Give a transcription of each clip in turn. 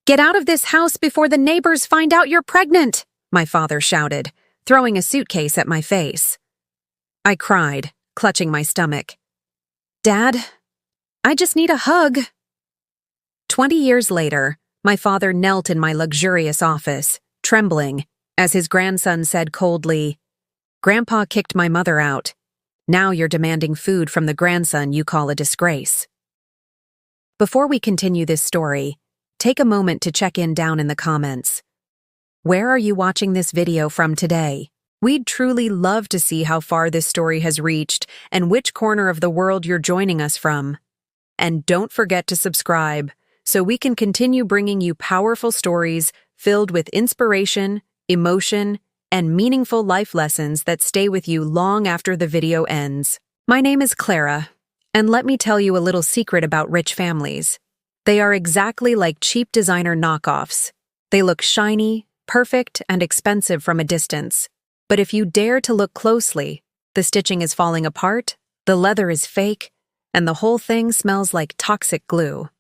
"Get out of this house before the neighbors find out you're pregnant," my father shouted, throwing a suitcase at my face. I cried, clutching my stomach. "Dad, I just need a hug." 20 years later, my father knelt in my luxurious office, trembling, as his grandson said coldly, "Grandpa kicked my mother out. Now you're demanding food from the grandson you call a disgrace." Before we continue this story, take a moment to check in down in the comments. Where are you watching this video from today? We'd truly love to see how far this story has reached and which corner of the world you're joining us from. And don't forget to subscribe so we can continue bringing you powerful stories filled with inspiration, emotion, and meaningful life lessons that stay with you long after the video ends. My name is Clara, and let me tell you a little secret about rich families. They are exactly like cheap designer knockoffs. They look shiny, perfect, and expensive from a distance. But if you dare to look closely, the stitching is falling apart, the leather is fake, and the whole thing smells like toxic glue.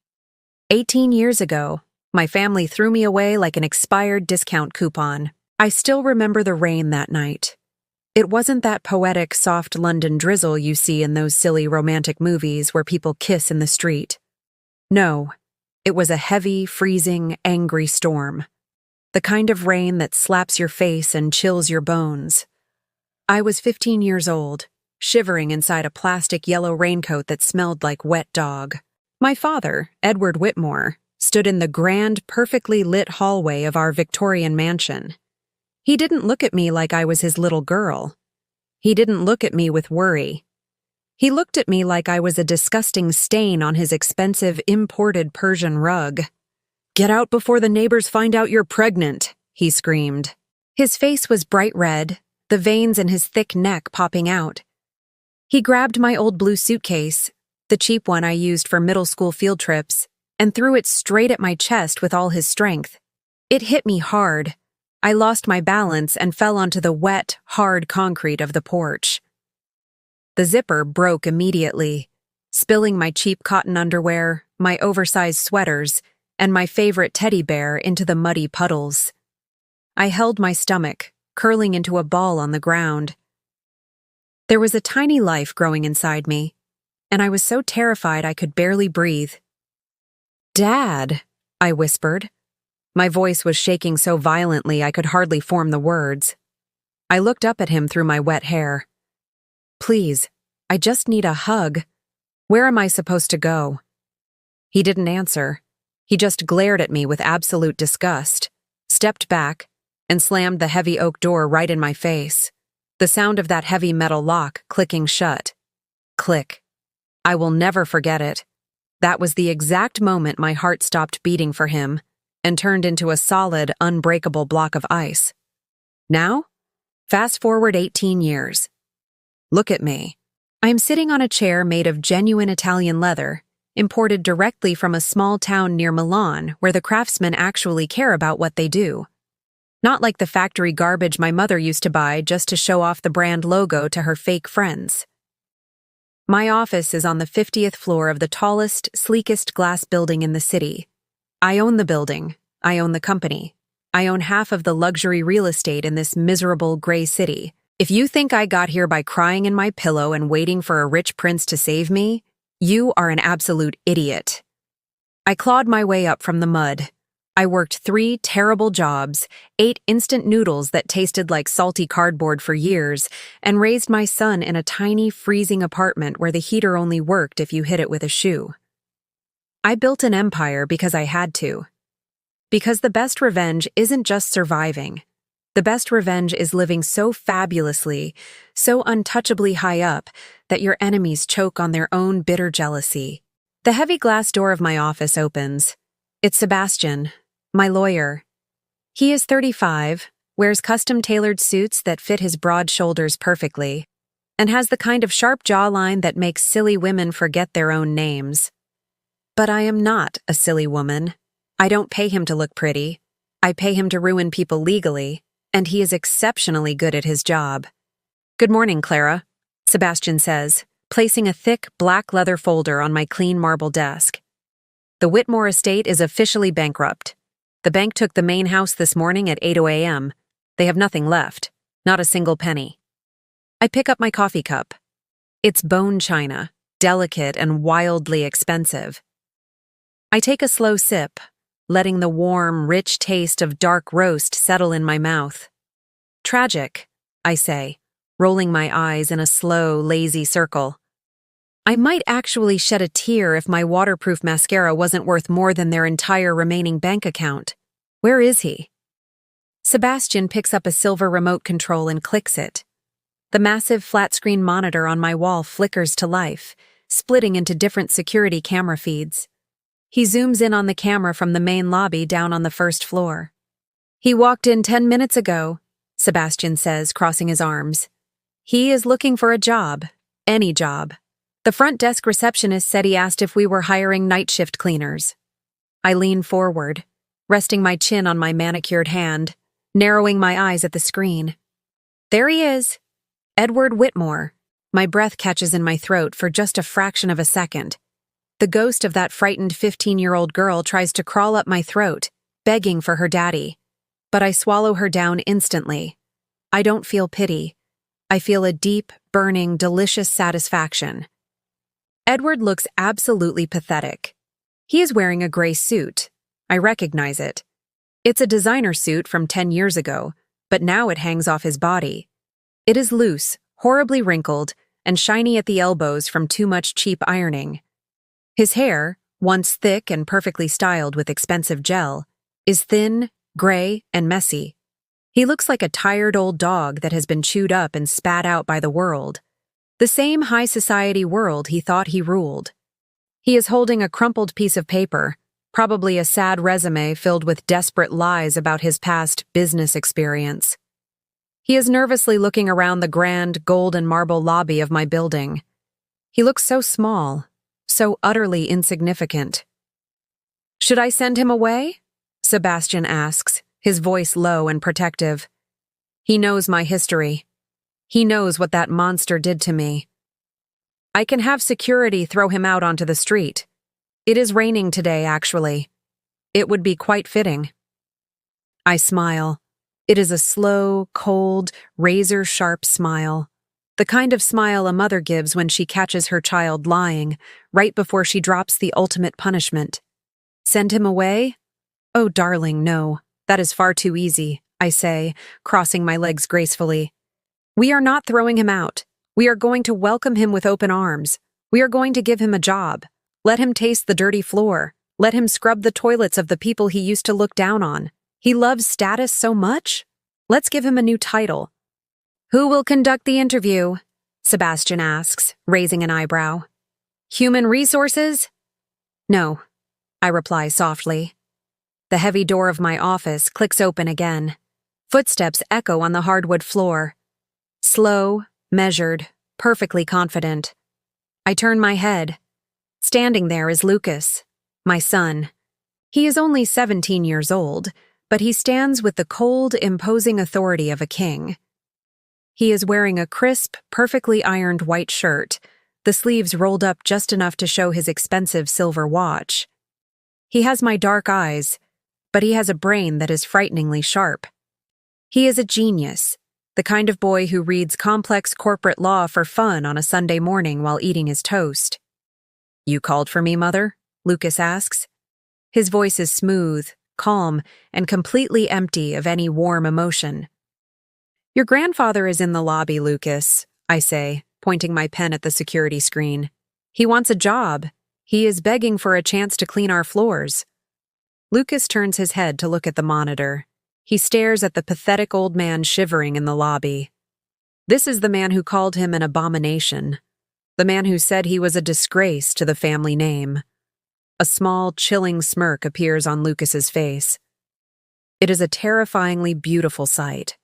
18 years ago, my family threw me away like an expired discount coupon. I still remember the rain that night. It wasn't that poetic, soft London drizzle you see in those silly romantic movies where people kiss in the street. No, it was a heavy, freezing, angry storm. The kind of rain that slaps your face and chills your bones. I was 15 years old, shivering inside a plastic yellow raincoat that smelled like wet dog. My father, Edward Whitmore, stood in the grand, perfectly lit hallway of our Victorian mansion. He didn't look at me like I was his little girl. He didn't look at me with worry. He looked at me like I was a disgusting stain on his expensive imported Persian rug. "Get out before the neighbors find out you're pregnant," he screamed. His face was bright red, the veins in his thick neck popping out. He grabbed my old blue suitcase, the cheap one I used for middle school field trips, and threw it straight at my chest with all his strength. It hit me hard. I lost my balance and fell onto the wet, hard concrete of the porch. The zipper broke immediately, spilling my cheap cotton underwear, my oversized sweaters, and my favorite teddy bear into the muddy puddles. I held my stomach, curling into a ball on the ground. There was a tiny life growing inside me, and I was so terrified I could barely breathe. "Dad," I whispered. My voice was shaking so violently I could hardly form the words. I looked up at him through my wet hair. "Please, I just need a hug. Where am I supposed to go?" He didn't answer. He just glared at me with absolute disgust, stepped back, and slammed the heavy oak door right in my face, the sound of that heavy metal lock clicking shut. Click. I will never forget it. That was the exact moment my heart stopped beating for him and turned into a solid, unbreakable block of ice. Now, fast forward 18 years. Look at me. I am sitting on a chair made of genuine Italian leather, imported directly from a small town near Milan where the craftsmen actually care about what they do. Not like the factory garbage my mother used to buy just to show off the brand logo to her fake friends. My office is on the 50th floor of the tallest, sleekest glass building in the city. I own the building. I own the company. I own half of the luxury real estate in this miserable gray city. If you think I got here by crying in my pillow and waiting for a rich prince to save me, you are an absolute idiot. I clawed my way up from the mud. I worked 3 terrible jobs, ate instant noodles that tasted like salty cardboard for years, and raised my son in a tiny, freezing apartment where the heater only worked if you hit it with a shoe. I built an empire because I had to. Because the best revenge isn't just surviving. The best revenge is living so fabulously, so untouchably high up, that your enemies choke on their own bitter jealousy. The heavy glass door of my office opens. It's Sebastian, my lawyer. He is 35, wears custom-tailored suits that fit his broad shoulders perfectly, and has the kind of sharp jawline that makes silly women forget their own names. But I am not a silly woman. I don't pay him to look pretty. I pay him to ruin people legally, and he is exceptionally good at his job. "Good morning, Clara," Sebastian says, placing a thick, black leather folder on my clean marble desk. "The Whitmore estate is officially bankrupt. The bank took the main house this morning at 8 a.m. They have nothing left, not a single penny. I pick up my coffee cup. It's bone china, delicate and wildly expensive. I take a slow sip, letting the warm, rich taste of dark roast settle in my mouth. Tragic, I say, rolling my eyes in a slow, lazy circle. I might actually shed a tear if my waterproof mascara wasn't worth more than their entire remaining bank account. Where is he? Sebastian picks up a silver remote control and clicks it. The massive flat-screen monitor on my wall flickers to life, splitting into different security camera feeds. He zooms in on the camera from the main lobby down on the first floor. He walked in 10 minutes ago, Sebastian says, crossing his arms. He is looking for a job. Any job. The front desk receptionist said he asked if we were hiring night shift cleaners. I lean forward, resting my chin on my manicured hand, narrowing my eyes at the screen. There he is. Edward Whitmore. My breath catches in my throat for just a fraction of a second. The ghost of that frightened 15-year-old girl tries to crawl up my throat, begging for her daddy. But I swallow her down instantly. I don't feel pity. I feel a deep, burning, delicious satisfaction. Edward looks absolutely pathetic. He is wearing a gray suit. I recognize it. It's a designer suit from 10 years ago, but now it hangs off his body. It is loose, horribly wrinkled, and shiny at the elbows from too much cheap ironing. His hair, once thick and perfectly styled with expensive gel, is thin, gray, and messy. He looks like a tired old dog that has been chewed up and spat out by the world. The same high society world he thought he ruled. He is holding a crumpled piece of paper, probably a sad resume filled with desperate lies about his past business experience. He is nervously looking around the grand gold and marble lobby of my building. He looks so small, so utterly insignificant. Should I send him away? Sebastian asks, his voice low and protective. He knows my history. He knows what that monster did to me. I can have security throw him out onto the street. It is raining today, actually. It would be quite fitting. I smile. It is a slow, cold, razor-sharp smile. The kind of smile a mother gives when she catches her child lying, right before she drops the ultimate punishment. Send him away? Oh, darling, no. That is far too easy, I say, crossing my legs gracefully. We are not throwing him out. We are going to welcome him with open arms. We are going to give him a job. Let him taste the dirty floor. Let him scrub the toilets of the people he used to look down on. He loves status so much. Let's give him a new title. Who will conduct the interview? Sebastian asks, raising an eyebrow. Human resources? No, I reply softly. The heavy door of my office clicks open again. Footsteps echo on the hardwood floor. Slow, measured, perfectly confident. I turn my head. Standing there is Lucas, my son. He is only 17 years old, but he stands with the cold, imposing authority of a king. He is wearing a crisp, perfectly ironed white shirt, the sleeves rolled up just enough to show his expensive silver watch. He has my dark eyes, but he has a brain that is frighteningly sharp. He is a genius, the kind of boy who reads complex corporate law for fun on a Sunday morning while eating his toast. You called for me, Mother? Lucas asks. His voice is smooth, calm, and completely empty of any warm emotion. Your grandfather is in the lobby, Lucas, I say, pointing my pen at the security screen. He wants a job. He is begging for a chance to clean our floors. Lucas turns his head to look at the monitor. He stares at the pathetic old man shivering in the lobby. This is the man who called him an abomination. The man who said he was a disgrace to the family name. A small, chilling smirk appears on Lucas's face. It is a terrifyingly beautiful sight.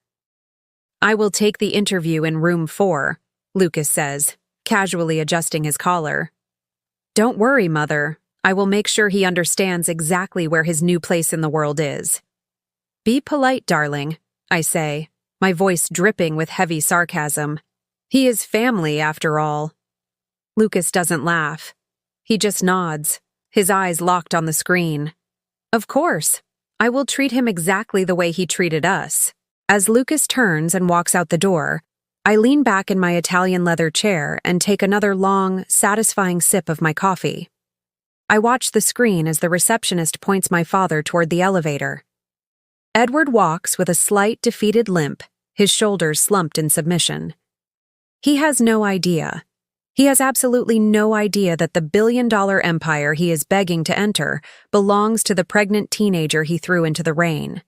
I will take the interview in room 4, Lucas says, casually adjusting his collar. Don't worry, Mother. I will make sure he understands exactly where his new place in the world is. Be polite, darling, I say, my voice dripping with heavy sarcasm. He is family, after all. Lucas doesn't laugh. He just nods, his eyes locked on the screen. Of course. I will treat him exactly the way he treated us. As Lucas turns and walks out the door, I lean back in my Italian leather chair and take another long, satisfying sip of my coffee. I watch the screen as the receptionist points my father toward the elevator. Edward walks with a slight, defeated limp, his shoulders slumped in submission. He has no idea. He has absolutely no idea that the billion-dollar empire he is begging to enter belongs to the pregnant teenager he threw into the rain.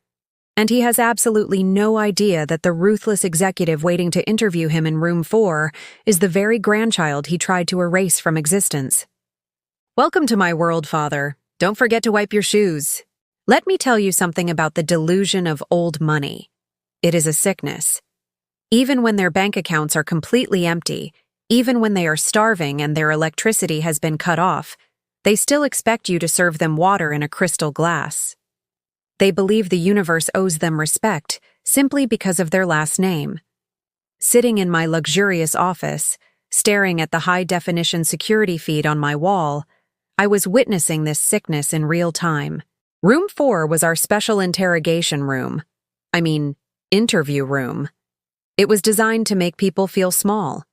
And he has absolutely no idea that the ruthless executive waiting to interview him in room 4 is the very grandchild he tried to erase from existence. Welcome to my world, Father. Don't forget to wipe your shoes. Let me tell you something about the delusion of old money. It is a sickness. Even when their bank accounts are completely empty, even when they are starving and their electricity has been cut off, they still expect you to serve them water in a crystal glass. They believe the universe owes them respect simply because of their last name. Sitting in my luxurious office, staring at the high-definition security feed on my wall, I was witnessing this sickness in real time. Room 4 was our special interrogation room. Interview room. It was designed to make people feel small.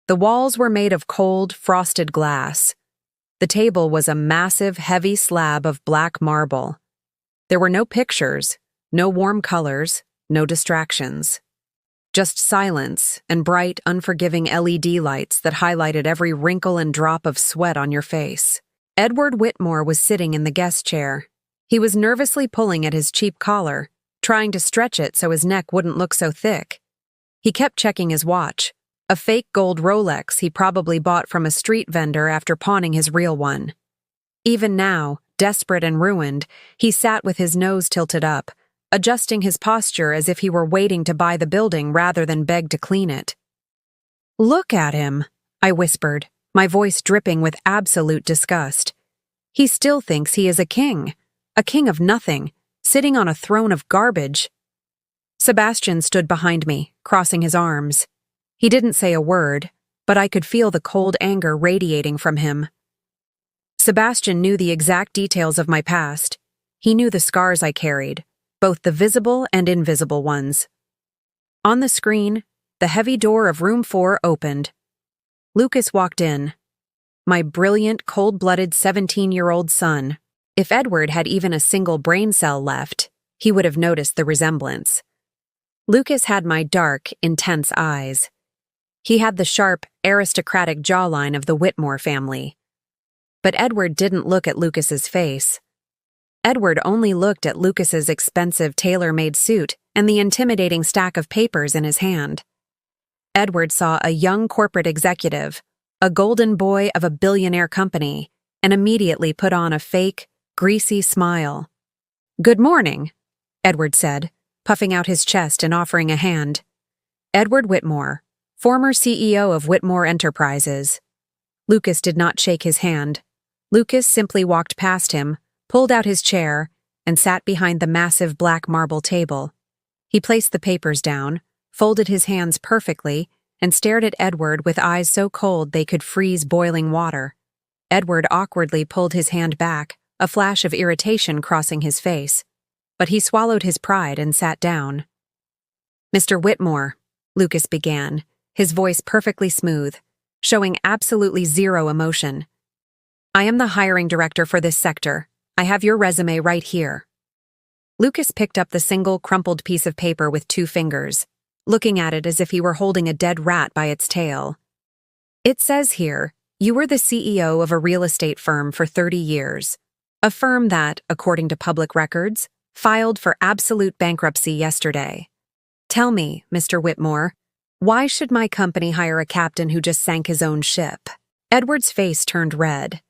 The walls were made of cold, frosted glass. The table was a massive, heavy slab of black marble. There were no pictures, no warm colors, no distractions. Just silence and bright, unforgiving LED lights that highlighted every wrinkle and drop of sweat on your face. Edward Whitmore was sitting in the guest chair. He was nervously pulling at his cheap collar, trying to stretch it so his neck wouldn't look so thick. He kept checking his watch, a fake gold Rolex he probably bought from a street vendor after pawning his real one. Even now, desperate and ruined, he sat with his nose tilted up, adjusting his posture as if he were waiting to buy the building rather than beg to clean it. "Look at him," I whispered, my voice dripping with absolute disgust. "He still thinks he is a king of nothing, sitting on a throne of garbage." Sebastian stood behind me, crossing his arms. He didn't say a word, but I could feel the cold anger radiating from him. Sebastian knew the exact details of my past. He knew the scars I carried, both the visible and invisible ones. On the screen, the heavy door of room 4 opened. Lucas walked in. My brilliant, cold-blooded 17-year-old son. If Edward had even a single brain cell left, he would have noticed the resemblance. Lucas had my dark, intense eyes. He had the sharp, aristocratic jawline of the Whitmore family. But Edward didn't look at Lucas's face. Edward only looked at Lucas's expensive tailor-made suit and the intimidating stack of papers in his hand. Edward saw a young corporate executive, a golden boy of a billionaire company, and immediately put on a fake, greasy smile. "Good morning," Edward said, puffing out his chest and offering a hand. "Edward Whitmore, former CEO of Whitmore Enterprises." Lucas did not shake his hand. Lucas simply walked past him, pulled out his chair, and sat behind the massive black marble table. He placed the papers down, folded his hands perfectly, and stared at Edward with eyes so cold they could freeze boiling water. Edward awkwardly pulled his hand back, a flash of irritation crossing his face. But he swallowed his pride and sat down. "Mr. Whitmore," Lucas began, his voice perfectly smooth, showing absolutely zero emotion. "I am the hiring director for this sector. I have your resume right here." Lucas picked up the single crumpled piece of paper with 2 fingers, looking at it as if he were holding a dead rat by its tail. "It says here, you were the CEO of a real estate firm for 30 years, a firm that, according to public records, filed for absolute bankruptcy yesterday. Tell me, Mr. Whitmore, why should my company hire a captain who just sank his own ship?" Edward's face turned red.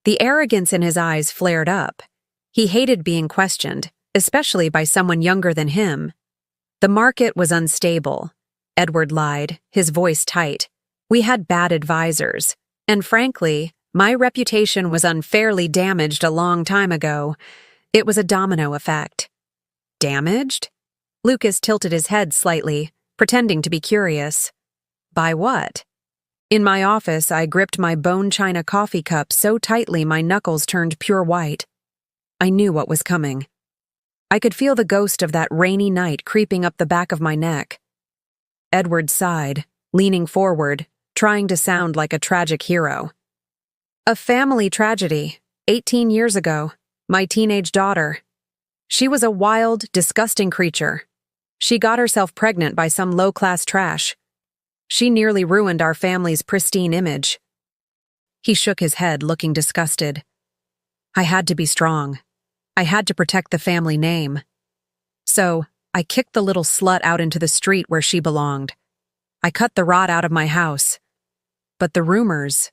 The arrogance in his eyes flared up. He hated being questioned, especially by someone younger than him. "The market was unstable," Edward lied, his voice tight. "We had bad advisors, and frankly, my reputation was unfairly damaged a long time ago. It was a domino effect." "Damaged?" Lucas tilted his head slightly, pretending to be curious. "By what?" In my office, I gripped my bone china coffee cup so tightly my knuckles turned pure white. I knew what was coming. I could feel the ghost of that rainy night creeping up the back of my neck. Edward sighed, leaning forward, trying to sound like a tragic hero. A family tragedy, 18 years ago, my teenage daughter. She was a wild, disgusting creature. She got herself pregnant by some low-class trash. She nearly ruined our family's pristine image. He shook his head, looking disgusted. I had to be strong. I had to protect the family name. So, I kicked the little slut out into the street where she belonged. I cut the rot out of my house. But the rumors...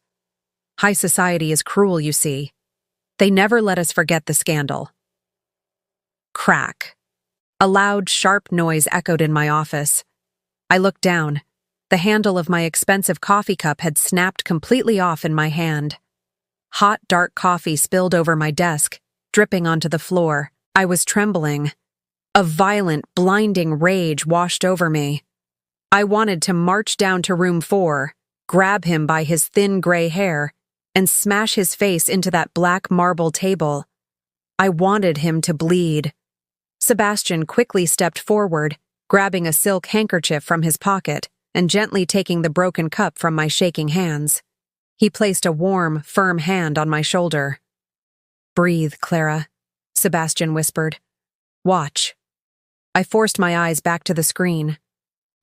High society is cruel, you see. They never let us forget the scandal. Crack. A loud, sharp noise echoed in my office. I looked down. The handle of my expensive coffee cup had snapped completely off in my hand. Hot, dark coffee spilled over my desk, dripping onto the floor. I was trembling. A violent, blinding rage washed over me. I wanted to march down to room 4, grab him by his thin gray hair, and smash his face into that black marble table. I wanted him to bleed. Sebastian quickly stepped forward, grabbing a silk handkerchief from his pocket and gently taking the broken cup from my shaking hands. He placed a warm, firm hand on my shoulder. "Breathe, Clara," Sebastian whispered. "Watch." I forced my eyes back to the screen.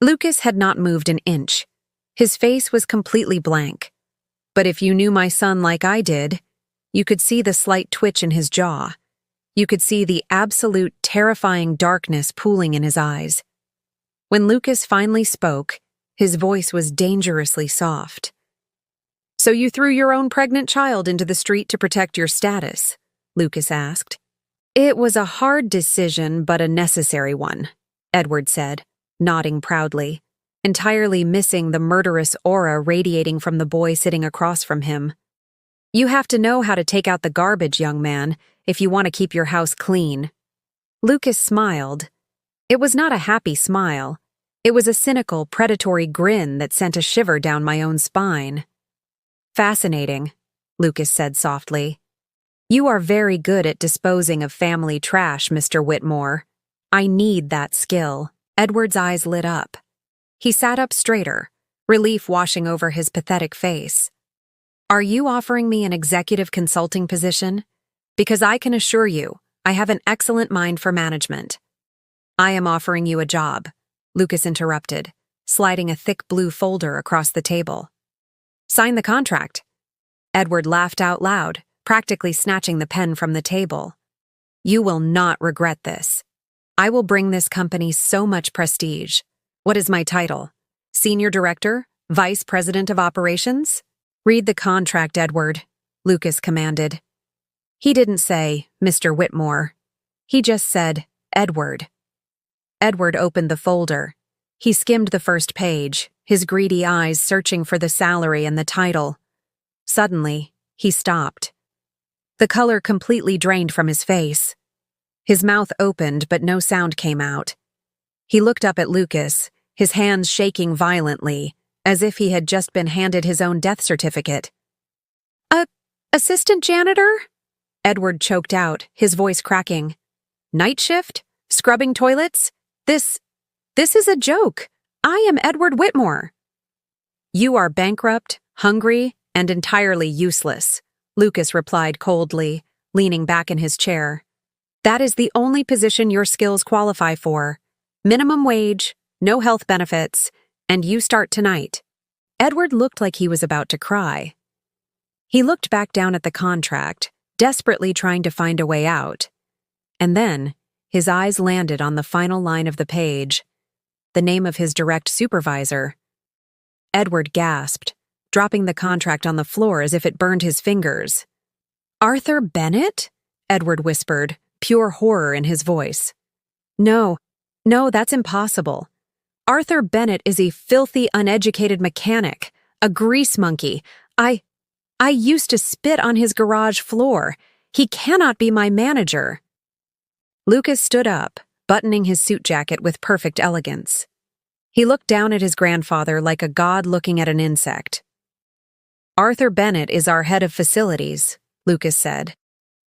Lucas had not moved an inch. His face was completely blank. But if you knew my son like I did, you could see the slight twitch in his jaw. You could see the absolute terrifying darkness pooling in his eyes. When Lucas finally spoke, his voice was dangerously soft. "So you threw your own pregnant child into the street to protect your status?" Lucas asked. "It was a hard decision, but a necessary one," Edward said, nodding proudly, entirely missing the murderous aura radiating from the boy sitting across from him. "You have to know how to take out the garbage, young man, if you want to keep your house clean." Lucas smiled. It was not a happy smile. It was a cynical, predatory grin that sent a shiver down my own spine. "Fascinating," Lucas said softly. "You are very good at disposing of family trash, Mr. Whitmore. I need that skill." Edward's eyes lit up. He sat up straighter, relief washing over his pathetic face. "Are you offering me an executive consulting position? Because I can assure you, I have an excellent mind for management." "I am offering you a job," Lucas interrupted, sliding a thick blue folder across the table. "Sign the contract." Edward laughed out loud, practically snatching the pen from the table. "You will not regret this. I will bring this company so much prestige. What is my title? Senior Director? Vice President of Operations?" "Read the contract, Edward," Lucas commanded. He didn't say, "Mr. Whitmore." He just said, "Edward." Edward opened the folder. He skimmed the first page, his greedy eyes searching for the salary and the title. Suddenly, he stopped. The color completely drained from his face. His mouth opened, but no sound came out. He looked up at Lucas, his hands shaking violently, as if he had just been handed his own death certificate. Assistant janitor?" Edward choked out, his voice cracking. "Night shift? Scrubbing toilets? This is a joke. I am Edward Whitmore." "You are bankrupt, hungry, and entirely useless," Lucas replied coldly, leaning back in his chair. "That is the only position your skills qualify for. Minimum wage, no health benefits, and you start tonight." Edward looked like he was about to cry. He looked back down at the contract, desperately trying to find a way out. And then, his eyes landed on the final line of the page, the name of his direct supervisor. Edward gasped, dropping the contract on the floor as if it burned his fingers. "Arthur Bennett?" Edward whispered, pure horror in his voice. No, that's impossible. Arthur Bennett is a filthy, uneducated mechanic, a grease monkey. I used to spit on his garage floor. He cannot be my manager." Lucas stood up, buttoning his suit jacket with perfect elegance. He looked down at his grandfather like a god looking at an insect. "Arthur Bennett is our head of facilities," Lucas said.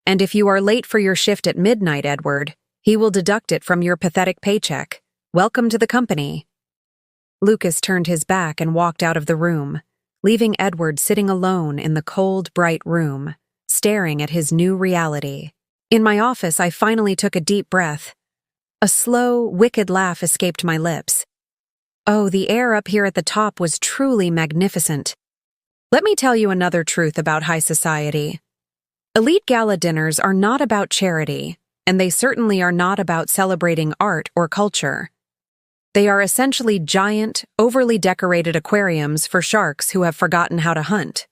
"And if you are late for your shift at midnight, Edward, He will deduct it from your pathetic paycheck. Welcome to the company." Lucas turned his back and walked out of the room, leaving Edward sitting alone in the cold, bright room, staring at his new reality. In my office, I finally took a deep breath. A slow, wicked laugh escaped my lips. Oh, the air up here at the top was truly magnificent. Let me tell you another truth about high society. Elite gala dinners are not about charity, and they certainly are not about celebrating art or culture. They are essentially giant, overly decorated aquariums for sharks who have forgotten how to hunt.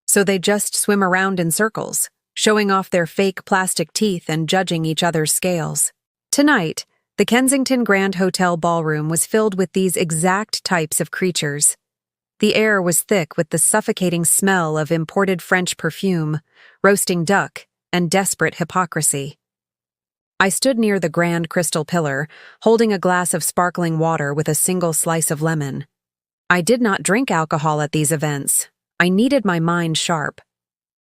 So they just swim around in circles, showing off their fake plastic teeth and judging each other's scales. Tonight, the Kensington Grand Hotel ballroom was filled with these exact types of creatures. The air was thick with the suffocating smell of imported French perfume, roasting duck, and desperate hypocrisy. I stood near the grand crystal pillar, holding a glass of sparkling water with a single slice of lemon. I did not drink alcohol at these events. I needed my mind sharp.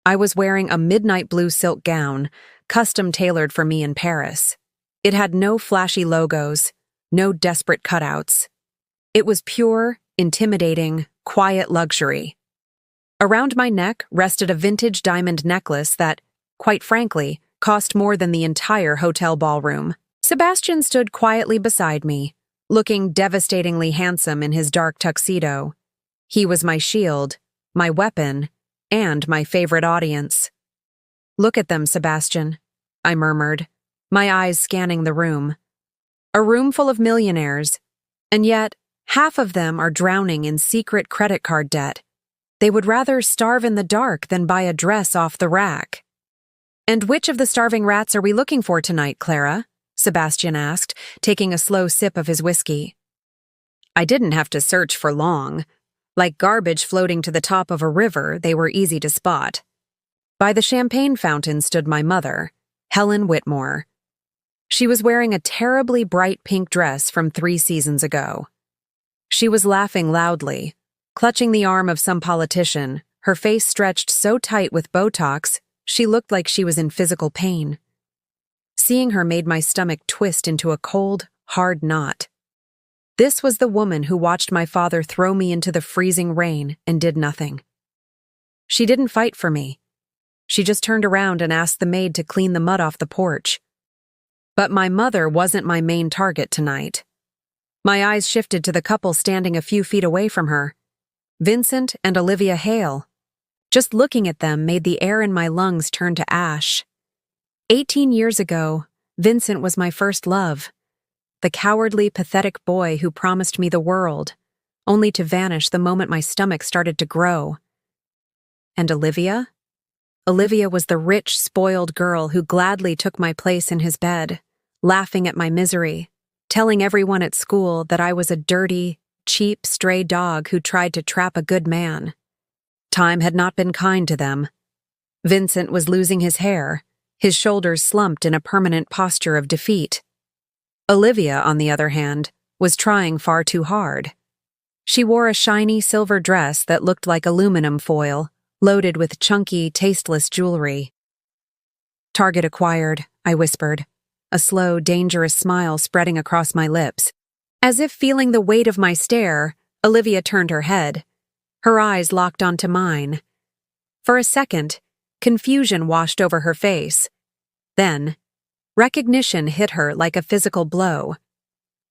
I was wearing a midnight blue silk gown, custom tailored for me in Paris. It had no flashy logos, no desperate cutouts. It was pure, intimidating, quiet luxury. Around my neck rested a vintage diamond necklace that, quite frankly, cost more than the entire hotel ballroom. Sebastian stood quietly beside me, looking devastatingly handsome in his dark tuxedo. He was my shield, my weapon, and my favorite audience. "Look at them, Sebastian," I murmured, my eyes scanning the room. A room full of millionaires, and yet half of them are drowning in secret credit card debt. They would rather starve in the dark than buy a dress off the rack. "And which of the starving rats are we looking for tonight, Clara?" Sebastian asked, taking a slow sip of his whiskey. I didn't have to search for long. Like garbage floating to the top of a river, they were easy to spot. By the champagne fountain stood my mother, Helen Whitmore. She was wearing a terribly bright pink dress from 3 seasons ago. She was laughing loudly, clutching the arm of some politician, her face stretched so tight with Botox, she looked like she was in physical pain. Seeing her made my stomach twist into a cold, hard knot. This was the woman who watched my father throw me into the freezing rain and did nothing. She didn't fight for me. She just turned around and asked the maid to clean the mud off the porch. But my mother wasn't my main target tonight. My eyes shifted to the couple standing a few feet away from her, Vincent and Olivia Hale. Just looking at them made the air in my lungs turn to ash. 18 years ago, Vincent was my first love. The cowardly, pathetic boy who promised me the world, only to vanish the moment my stomach started to grow. And Olivia? Olivia was the rich, spoiled girl who gladly took my place in his bed, laughing at my misery, telling everyone at school that I was a dirty, cheap, stray dog who tried to trap a good man. Time had not been kind to them. Vincent was losing his hair, his shoulders slumped in a permanent posture of defeat. Olivia, on the other hand, was trying far too hard. She wore a shiny silver dress that looked like aluminum foil, loaded with chunky, tasteless jewelry. "Target acquired," I whispered, a slow, dangerous smile spreading across my lips. As if feeling the weight of my stare, Olivia turned her head. Her eyes locked onto mine. For a second, confusion washed over her face. Then, recognition hit her like a physical blow.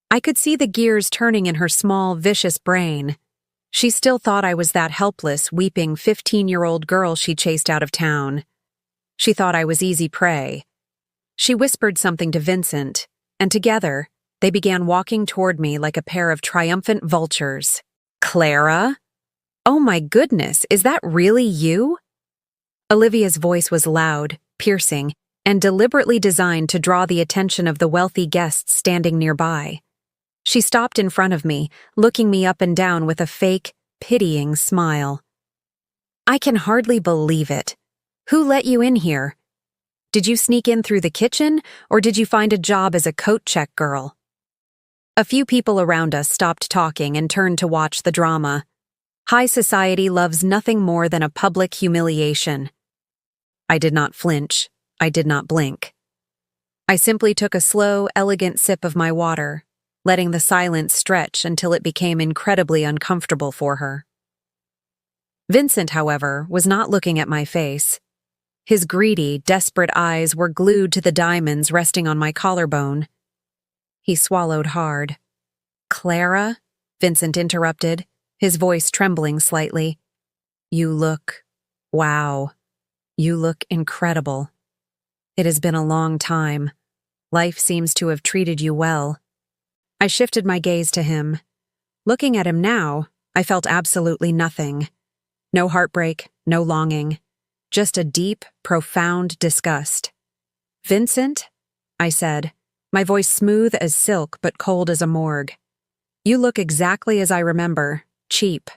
I could see the gears turning in her small, vicious brain. She still thought I was that helpless, weeping 15-year-old girl she chased out of town. She thought I was easy prey. She whispered something to Vincent, and together, they began walking toward me like a pair of triumphant vultures. "Clara? Oh my goodness, is that really you?" Olivia's voice was loud, piercing, and deliberately designed to draw the attention of the wealthy guests standing nearby. She stopped in front of me, looking me up and down with a fake, pitying smile. "I can hardly believe it. Who let you in here? Did you sneak in through the kitchen, or did you find a job as a coat check girl?" A few people around us stopped talking and turned to watch the drama. High society loves nothing more than a public humiliation. I did not flinch. I did not blink. I simply took a slow, elegant sip of my water, letting the silence stretch until it became incredibly uncomfortable for her. Vincent, however, was not looking at my face. His greedy, desperate eyes were glued to the diamonds resting on my collarbone. He swallowed hard. "Clara?" Vincent interrupted, his voice trembling slightly. Wow. You look incredible. It has been a long time. Life seems to have treated you well." I shifted my gaze to him. Looking at him now, I felt absolutely nothing. No heartbreak, no longing. Just a deep, profound disgust. "Vincent?" I said, my voice smooth as silk but cold as a morgue. "You look exactly as I remember, cheap."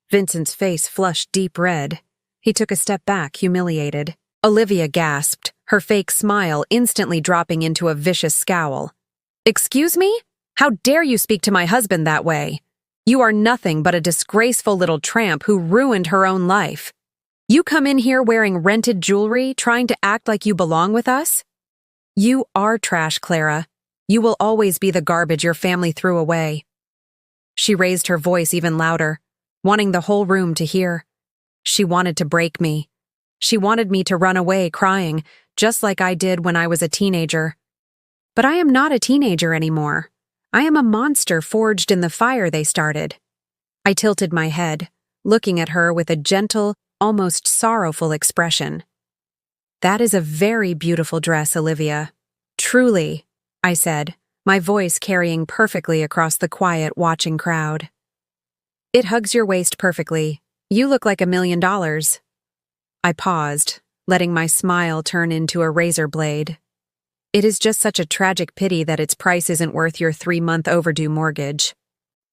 Vincent's face flushed deep red. He took a step back, humiliated. Olivia gasped, her fake smile instantly dropping into a vicious scowl. "Excuse me? How dare you speak to my husband that way? You are nothing but a disgraceful little tramp who ruined her own life. You come in here wearing rented jewelry, trying to act like you belong with us? You are trash, Clara. You will always be the garbage your family threw away." She raised her voice even louder, wanting the whole room to hear. She wanted to break me. She wanted me to run away crying, just like I did when I was a teenager. But I am not a teenager anymore. I am a monster forged in the fire they started. I tilted my head, looking at her with a gentle, almost sorrowful expression. "That is a very beautiful dress, Olivia. Truly," I said, my voice carrying perfectly across the quiet, watching crowd. "It hugs your waist perfectly. You look like $1 million. I paused, letting my smile turn into a razor blade. "It is just such a tragic pity that its price isn't worth your 3-month overdue mortgage."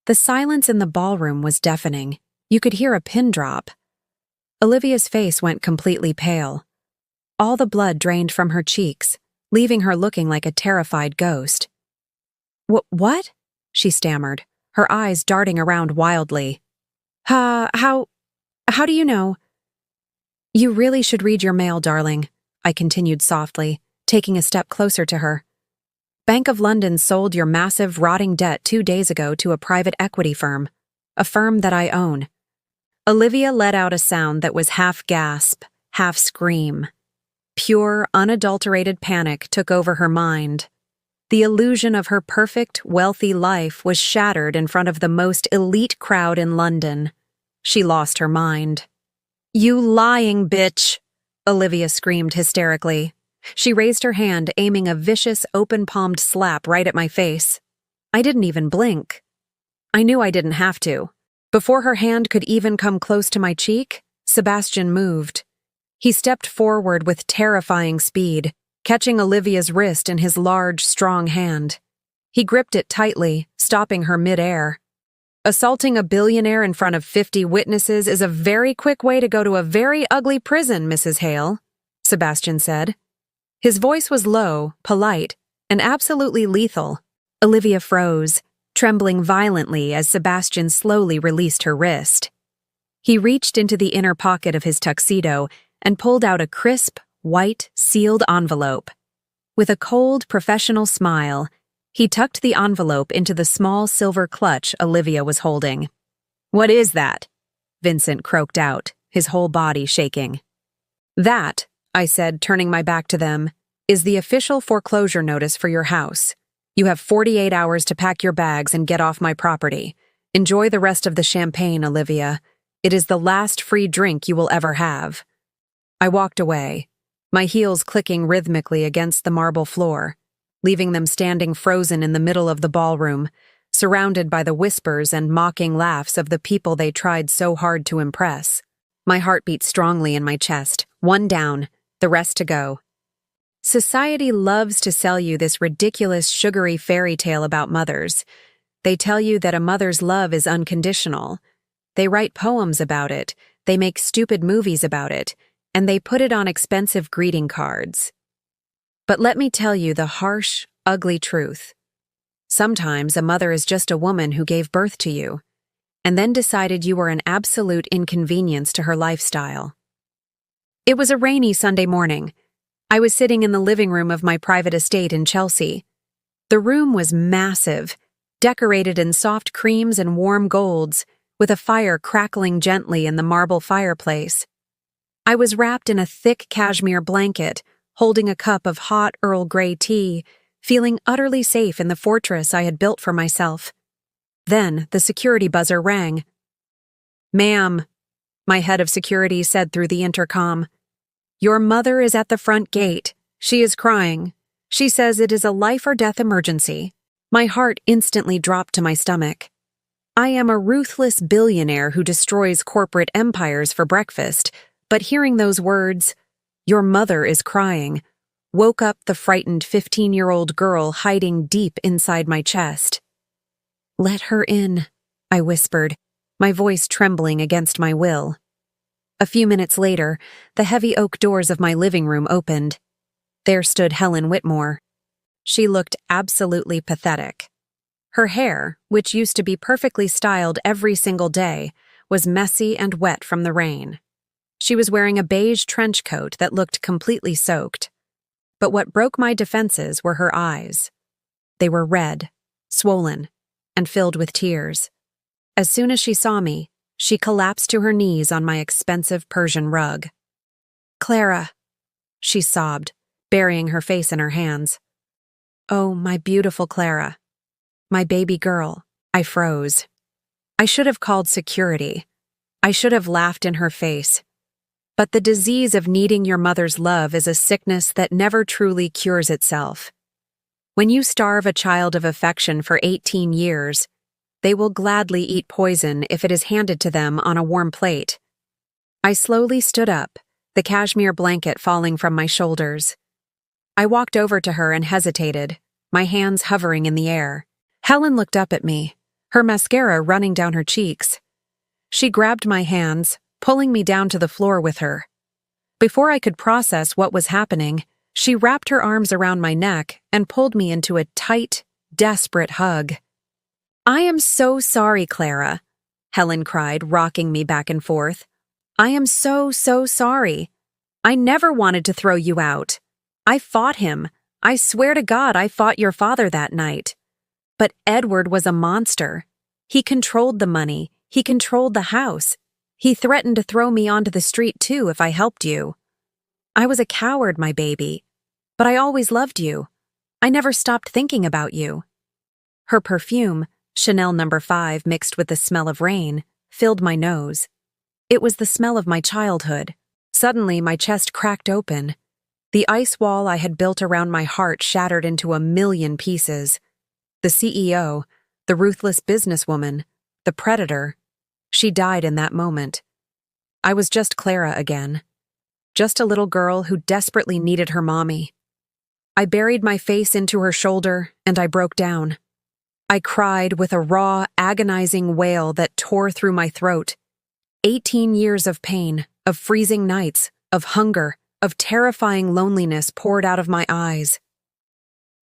The silence in the ballroom was deafening. You could hear a pin drop. Olivia's face went completely pale. All the blood drained from her cheeks, leaving her looking like a terrified ghost. What? She stammered, her eyes darting around wildly. How do you know?" "You really should read your mail, darling," I continued softly, taking a step closer to her. "Bank of London sold your massive, rotting debt 2 days ago to a private equity firm, a firm that I own." Olivia let out a sound that was half gasp, half scream. Pure, unadulterated panic took over her mind. The illusion of her perfect, wealthy life was shattered in front of the most elite crowd in London. She lost her mind. "You lying bitch!" Olivia screamed hysterically. She raised her hand, aiming a vicious, open-palmed slap right at my face. I didn't even blink. I knew I didn't have to. Before her hand could even come close to my cheek, Sebastian moved. He stepped forward with terrifying speed, catching Olivia's wrist in his large, strong hand. He gripped it tightly, stopping her mid-air. "Assaulting a billionaire in front of 50 witnesses is a very quick way to go to a very ugly prison, Mrs. Hale," Sebastian said. His voice was low, polite, and absolutely lethal. Olivia froze, trembling violently as Sebastian slowly released her wrist. He reached into the inner pocket of his tuxedo and pulled out a crisp, white, sealed envelope. With a cold, professional smile, he tucked the envelope into the small silver clutch Olivia was holding. "What is that?" Vincent croaked out, his whole body shaking. "That," I said, turning my back to them, "is the official foreclosure notice for your house. You have 48 hours to pack your bags and get off my property. Enjoy the rest of the champagne, Olivia. It is the last free drink you will ever have." I walked away, my heels clicking rhythmically against the marble floor, leaving them standing frozen in the middle of the ballroom, surrounded by the whispers and mocking laughs of the people they tried so hard to impress. My heart beat strongly in my chest, one down, the rest to go. Society loves to sell you this ridiculous, sugary fairy tale about mothers. They tell you that a mother's love is unconditional. They write poems about it, they make stupid movies about it, and they put it on expensive greeting cards. But let me tell you the harsh, ugly truth. Sometimes a mother is just a woman who gave birth to you, and then decided you were an absolute inconvenience to her lifestyle. It was a rainy Sunday morning. I was sitting in the living room of my private estate in Chelsea. The room was massive, decorated in soft creams and warm golds, with a fire crackling gently in the marble fireplace. I was wrapped in a thick cashmere blanket, holding a cup of hot Earl Grey tea, feeling utterly safe in the fortress I had built for myself. Then the security buzzer rang. "Ma'am," my head of security said through the intercom, "your mother is at the front gate. She is crying. She says it is a life-or-death emergency." My heart instantly dropped to my stomach. I am a ruthless billionaire who destroys corporate empires for breakfast, but hearing those words, "Your mother is crying," woke up the frightened 15-year-old girl hiding deep inside my chest. "Let her in," I whispered, my voice trembling against my will. A few minutes later, the heavy oak doors of my living room opened. There stood Helen Whitmore. She looked absolutely pathetic. Her hair, which used to be perfectly styled every single day, was messy and wet from the rain. She was wearing a beige trench coat that looked completely soaked. But what broke my defenses were her eyes. They were red, swollen, and filled with tears. As soon as she saw me, she collapsed to her knees on my expensive Persian rug. "Clara," she sobbed, burying her face in her hands. "Oh, my beautiful Clara. My baby girl." I froze. I should have called security. I should have laughed in her face. But the disease of needing your mother's love is a sickness that never truly cures itself. When you starve a child of affection for 18 years, they will gladly eat poison if it is handed to them on a warm plate. I slowly stood up, the cashmere blanket falling from my shoulders. I walked over to her and hesitated, my hands hovering in the air. Helen looked up at me, her mascara running down her cheeks. She grabbed my hands, pulling me down to the floor with her. Before I could process what was happening, she wrapped her arms around my neck and pulled me into a tight, desperate hug. "I am so sorry, Clara," Helen cried, rocking me back and forth. "I am so sorry. I never wanted to throw you out. I fought him. I swear to God I fought your father that night. But Edward was a monster. He controlled the money. He controlled the house. He threatened to throw me onto the street too if I helped you. I was a coward, my baby. But I always loved you. I never stopped thinking about you." Her perfume, Chanel No. 5 mixed with the smell of rain, filled my nose. It was the smell of my childhood. Suddenly, my chest cracked open. The ice wall I had built around my heart shattered into a million pieces. The CEO, the ruthless businesswoman, the predator, she died in that moment. I was just Clara again. Just a little girl who desperately needed her mommy. I buried my face into her shoulder, and I broke down. I cried with a raw, agonizing wail that tore through my throat. 18 years of pain, of freezing nights, of hunger, of terrifying loneliness poured out of my eyes.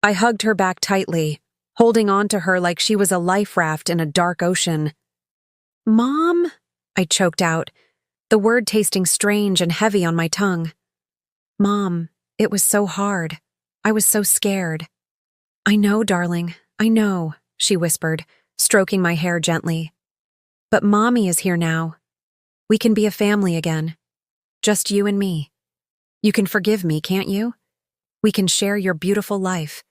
I hugged her back tightly, holding on to her like she was a life raft in a dark ocean. "Mom?" I choked out, the word tasting strange and heavy on my tongue. "Mom, it was so hard. I was so scared." "I know, darling, I know," she whispered, stroking my hair gently. "But Mommy is here now. We can be a family again. Just you and me. You can forgive me, can't you? We can share your beautiful life.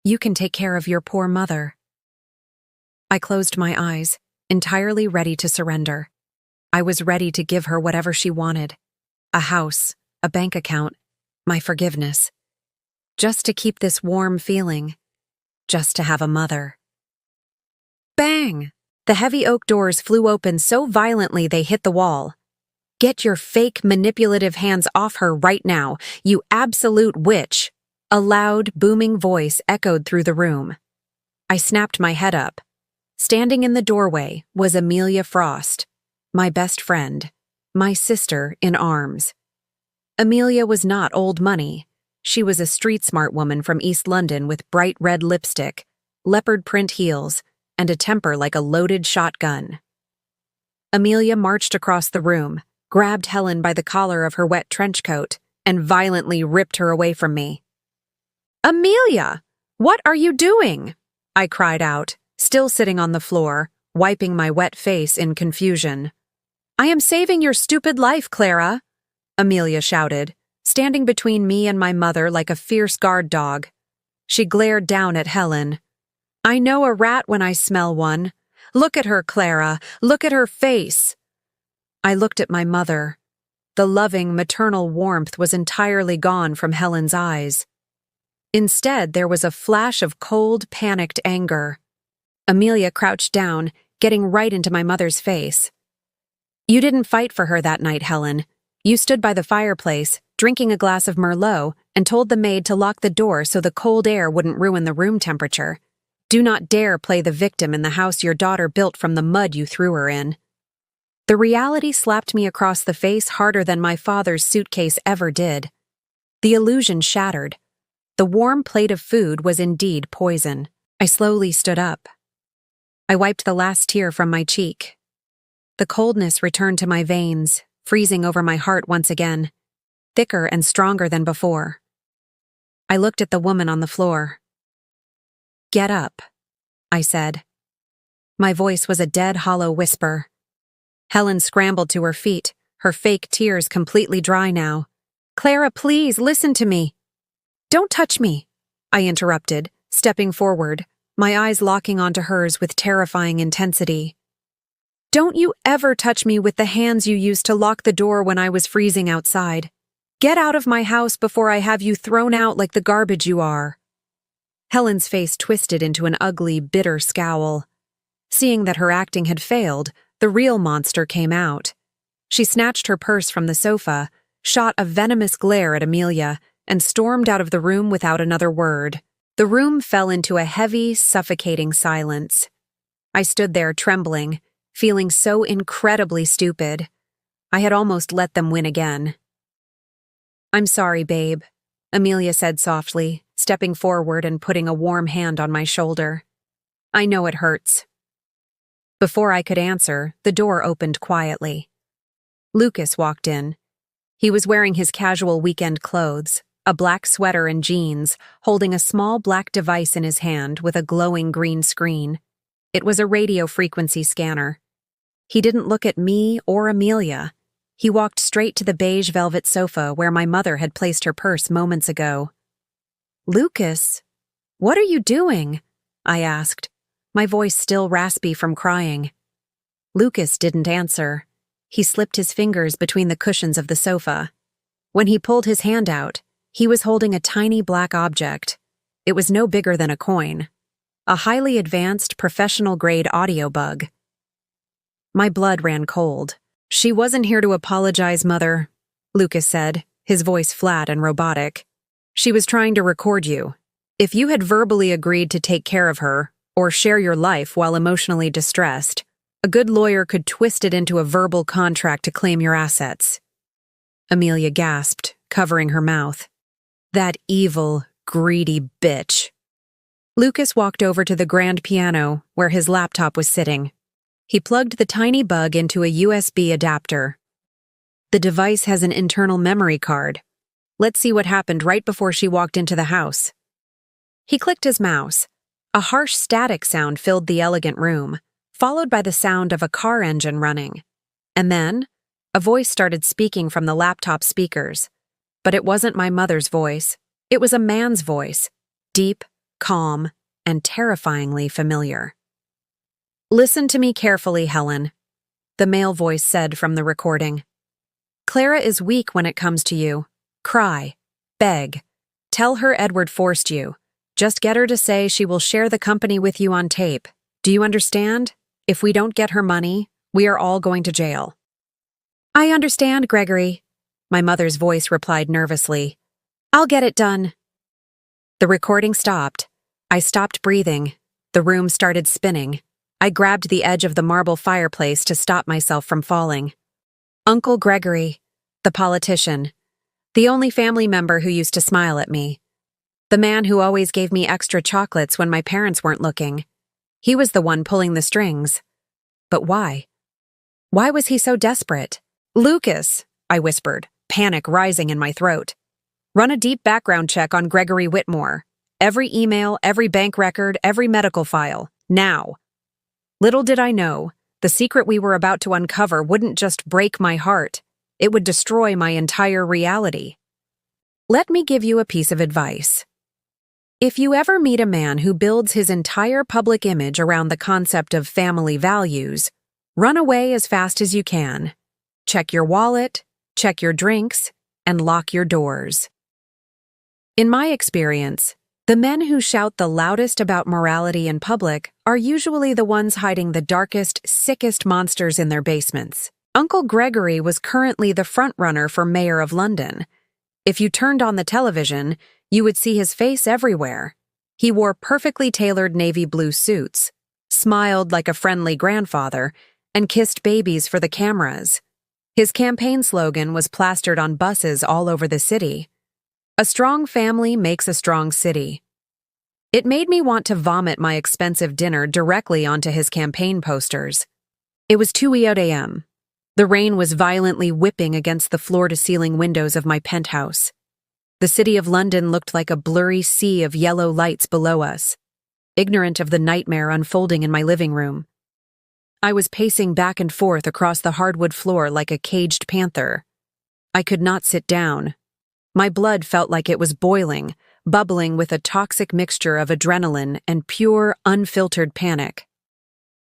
You can take care of your poor mother." I closed my eyes, entirely ready to surrender. I was ready to give her whatever she wanted. A house, a bank account, my forgiveness. Just to keep this warm feeling. Just to have a mother. Bang! The heavy oak doors flew open so violently they hit the wall. "Get your fake, manipulative hands off her right now, you absolute witch!" A loud, booming voice echoed through the room. I snapped my head up. Standing in the doorway was Amelia Frost, my best friend, my sister in arms. Amelia was not old money. She was a street-smart woman from East London with bright red lipstick, leopard print heels, and a temper like a loaded shotgun. Amelia marched across the room, grabbed Helen by the collar of her wet trench coat, and violently ripped her away from me. "Amelia, what are you doing?" I cried out, still sitting on the floor, wiping my wet face in confusion. "I am saving your stupid life, Clara," Amelia shouted, standing between me and my mother like a fierce guard dog. She glared down at Helen. "I know a rat when I smell one. Look at her, Clara. Look at her face." I looked at my mother. The loving, maternal warmth was entirely gone from Helen's eyes. Instead, there was a flash of cold, panicked anger. Amelia crouched down, getting right into my mother's face. "You didn't fight for her that night, Helen. You stood by the fireplace, drinking a glass of Merlot, and told the maid to lock the door so the cold air wouldn't ruin the room temperature. Do not dare play the victim in the house your daughter built from the mud you threw her in." The reality slapped me across the face harder than my father's suitcase ever did. The illusion shattered. The warm plate of food was indeed poison. I slowly stood up. I wiped the last tear from my cheek. The coldness returned to my veins, freezing over my heart once again, thicker and stronger than before. I looked at the woman on the floor. "Get up," I said. My voice was a dead, hollow whisper. Helen scrambled to her feet, her fake tears completely dry now. "Clara, please, listen to me." "Don't touch me," I interrupted, stepping forward, my eyes locking onto hers with terrifying intensity. "Don't you ever touch me with the hands you used to lock the door when I was freezing outside. Get out of my house before I have you thrown out like the garbage you are." Helen's face twisted into an ugly, bitter scowl. Seeing that her acting had failed, the real monster came out. She snatched her purse from the sofa, shot a venomous glare at Amelia, and stormed out of the room without another word. The room fell into a heavy, suffocating silence. I stood there trembling, feeling so incredibly stupid. I had almost let them win again. "I'm sorry, babe," Amelia said softly, stepping forward and putting a warm hand on my shoulder. "I know it hurts." Before I could answer, the door opened quietly. Lucas walked in. He was wearing his casual weekend clothes, a black sweater and jeans, holding a small black device in his hand with a glowing green screen. It was a radio frequency scanner. He didn't look at me or Amelia. He walked straight to the beige velvet sofa where my mother had placed her purse moments ago. "Lucas, what are you doing?" I asked, my voice still raspy from crying. Lucas didn't answer. He slipped his fingers between the cushions of the sofa. When he pulled his hand out, he was holding a tiny black object. It was no bigger than a coin. A highly advanced, professional-grade audio bug. My blood ran cold. "She wasn't here to apologize, Mother," Lucas said, his voice flat and robotic. "She was trying to record you. If you had verbally agreed to take care of her, or share your life while emotionally distressed, a good lawyer could twist it into a verbal contract to claim your assets." Amelia gasped, covering her mouth. "That evil, greedy bitch." Lucas walked over to the grand piano, where his laptop was sitting. He plugged the tiny bug into a USB adapter. "The device has an internal memory card. Let's see what happened right before she walked into the house." He clicked his mouse. A harsh static sound filled the elegant room, followed by the sound of a car engine running. And then, a voice started speaking from the laptop speakers. But it wasn't my mother's voice. It was a man's voice, deep, calm, and terrifyingly familiar. "Listen to me carefully, Helen," the male voice said from the recording. "Clara is weak when it comes to you. Cry. Beg. Tell her Edward forced you. Just get her to say she will share the company with you on tape. Do you understand? If we don't get her money, we are all going to jail." "I understand, Gregory," my mother's voice replied nervously. "I'll get it done." The recording stopped. I stopped breathing. The room started spinning. I grabbed the edge of the marble fireplace to stop myself from falling. Uncle Gregory, the politician, the only family member who used to smile at me. The man who always gave me extra chocolates when my parents weren't looking. He was the one pulling the strings. But why? Why was he so desperate? "Lucas," I whispered, panic rising in my throat. Run a deep background check on Gregory Whitmore. Every email, every bank record, every medical file. Now. Little did I know, the secret we were about to uncover wouldn't just break my heart. It would destroy my entire reality. Let me give you a piece of advice. If you ever meet a man who builds his entire public image around the concept of family values, run away as fast as you can. Check your wallet, check your drinks, and lock your doors. In my experience, the men who shout the loudest about morality in public are usually the ones hiding the darkest, sickest monsters in their basements. Uncle Gregory was currently the frontrunner for mayor of London. If you turned on the television, you would see his face everywhere. He wore perfectly tailored navy blue suits, smiled like a friendly grandfather, and kissed babies for the cameras. His campaign slogan was plastered on buses all over the city. A strong family makes a strong city. It made me want to vomit my expensive dinner directly onto his campaign posters. It was 2 a.m. The rain was violently whipping against the floor-to-ceiling windows of my penthouse. The city of London looked like a blurry sea of yellow lights below us, ignorant of the nightmare unfolding in my living room. I was pacing back and forth across the hardwood floor like a caged panther. I could not sit down. My blood felt like it was boiling, bubbling with a toxic mixture of adrenaline and pure, unfiltered panic.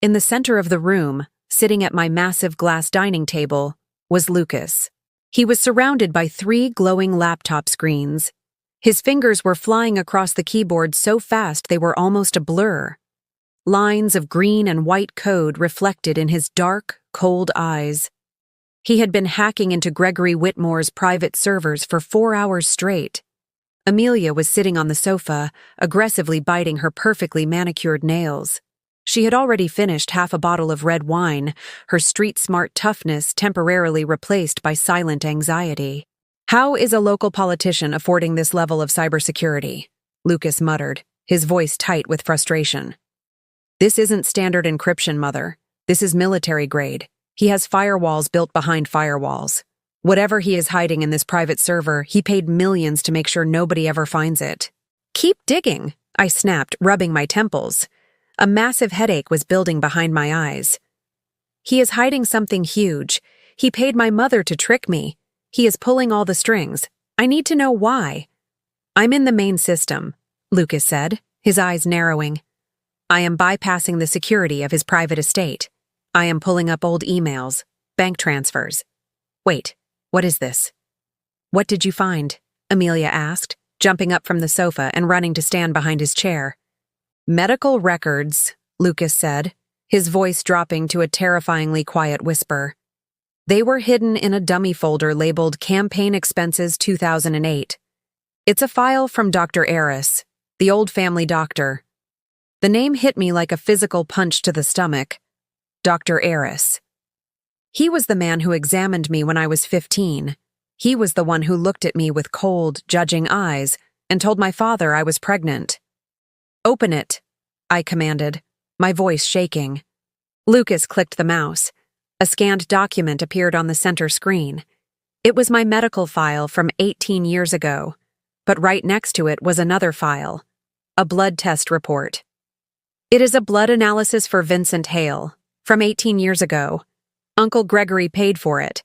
In the center of the room, sitting at my massive glass dining table, was Lucas. He was surrounded by 3 glowing laptop screens. His fingers were flying across the keyboard so fast they were almost a blur. Lines of green and white code reflected in his dark, cold eyes. He had been hacking into Gregory Whitmore's private servers for 4 hours straight. Amelia was sitting on the sofa, aggressively biting her perfectly manicured nails. She had already finished half a bottle of red wine, her street-smart toughness temporarily replaced by silent anxiety. "How is a local politician affording this level of cybersecurity?" Lucas muttered, his voice tight with frustration. "This isn't standard encryption, Mother. This is military grade. He has firewalls built behind firewalls. Whatever he is hiding in this private server, he paid millions to make sure nobody ever finds it." "Keep digging," I snapped, rubbing my temples. A massive headache was building behind my eyes. "He is hiding something huge. He paid my mother to trick me. He is pulling all the strings. I need to know why." "I'm in the main system," Lucas said, his eyes narrowing. "I am bypassing the security of his private estate. I am pulling up old emails, bank transfers." "Wait, what is this?" "What did you find?" Amelia asked, jumping up from the sofa and running to stand behind his chair. "Medical records," Lucas said, his voice dropping to a terrifyingly quiet whisper. "They were hidden in a dummy folder labeled Campaign Expenses 2008. It's a file from Dr. Eris, the old family doctor. The name hit me like a physical punch to the stomach. Dr. Eris. He was the man who examined me when I was 15. He was the one who looked at me with cold, judging eyes and told my father I was pregnant. "Open it," I commanded, my voice shaking. Lucas clicked the mouse. A scanned document appeared on the center screen. It was my medical file from 18 years ago, but right next to it was another file, a blood test report. "It is a blood analysis for Vincent Hale, from 18 years ago. Uncle Gregory paid for it,"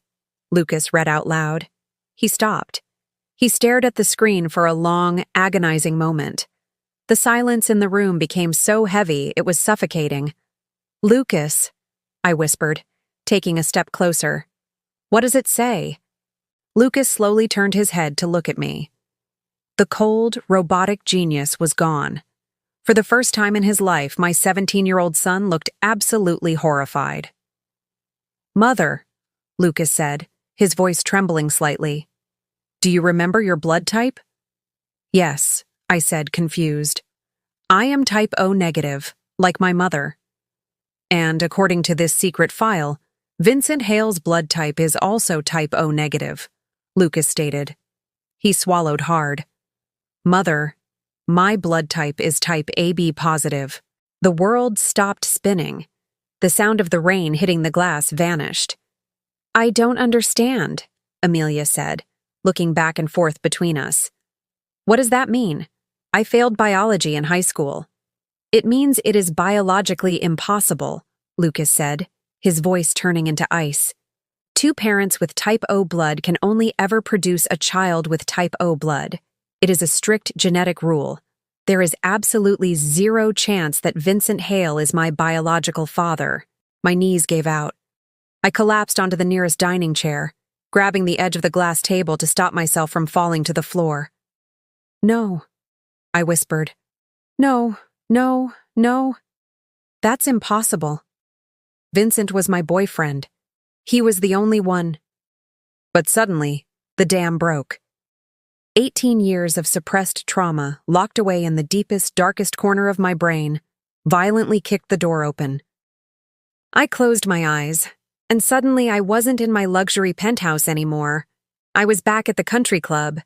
Lucas read out loud. He stopped. He stared at the screen for a long, agonizing moment. The silence in the room became so heavy it was suffocating. "Lucas," I whispered, taking a step closer. "What does it say?" Lucas slowly turned his head to look at me. The cold, robotic genius was gone. For the first time in his life, my 17-year-old son looked absolutely horrified. "Mother," Lucas said, his voice trembling slightly. "Do you remember your blood type?" "Yes," I said, confused. "I am type O negative, like my mother. And according to this secret file, Vincent Hale's blood type is also type O negative," Lucas stated. He swallowed hard. "Mother, my blood type is type AB positive." The world stopped spinning. The sound of the rain hitting the glass vanished. "I don't understand," Amelia said, looking back and forth between us. What does that mean? I failed biology in high school. It means it is biologically impossible, Lucas said, his voice turning into ice. 2 parents with type O blood can only ever produce a child with type O blood. It is a strict genetic rule. There is absolutely 0 chance that Vincent Hale is my biological father. My knees gave out. I collapsed onto the nearest dining chair, grabbing the edge of the glass table to stop myself from falling to the floor. No, I whispered. No, no, no. That's impossible. Vincent was my boyfriend. He was the only one. But suddenly, the dam broke. 18 years of suppressed trauma, locked away in the deepest, darkest corner of my brain, violently kicked the door open. I closed my eyes, and suddenly I wasn't in my luxury penthouse anymore. I was back at the country club.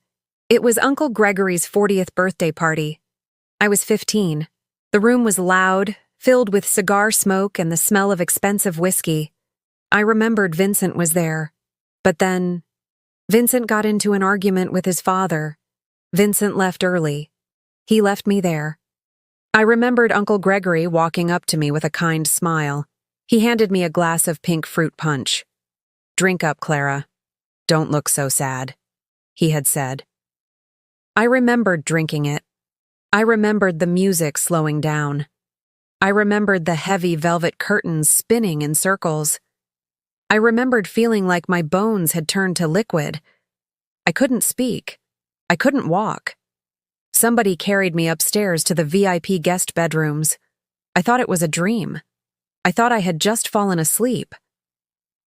It was Uncle Gregory's 40th birthday party. I was 15. The room was loud, filled with cigar smoke and the smell of expensive whiskey. I remembered Vincent was there. But then, Vincent got into an argument with his father. Vincent left early. He left me there. I remembered Uncle Gregory walking up to me with a kind smile. He handed me a glass of pink fruit punch. "Drink up, Clara. Don't look so sad," he had said. I remembered drinking it. I remembered the music slowing down. I remembered the heavy velvet curtains spinning in circles. I remembered feeling like my bones had turned to liquid. I couldn't speak. I couldn't walk. Somebody carried me upstairs to the VIP guest bedrooms. I thought it was a dream. I thought I had just fallen asleep.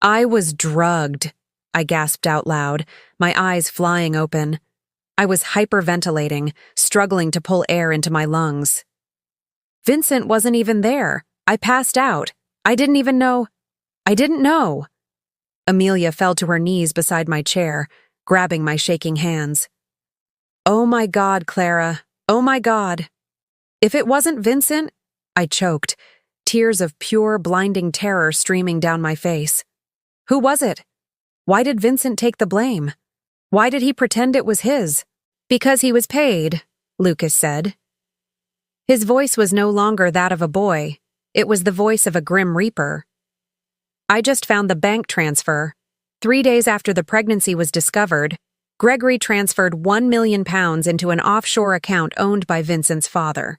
I was drugged, I gasped out loud, my eyes flying open. I was hyperventilating, struggling to pull air into my lungs. Vincent wasn't even there. I passed out. I didn't know. Amelia fell to her knees beside my chair, grabbing my shaking hands. Oh my God, Clara. Oh my God. If it wasn't Vincent, I choked, tears of pure, blinding terror streaming down my face. Who was it? Why did Vincent take the blame? Why did he pretend it was his? Because he was paid, Lucas said. His voice was no longer that of a boy. It was the voice of a grim reaper. I just found the bank transfer. 3 days after the pregnancy was discovered, Gregory transferred £1 million into an offshore account owned by Vincent's father.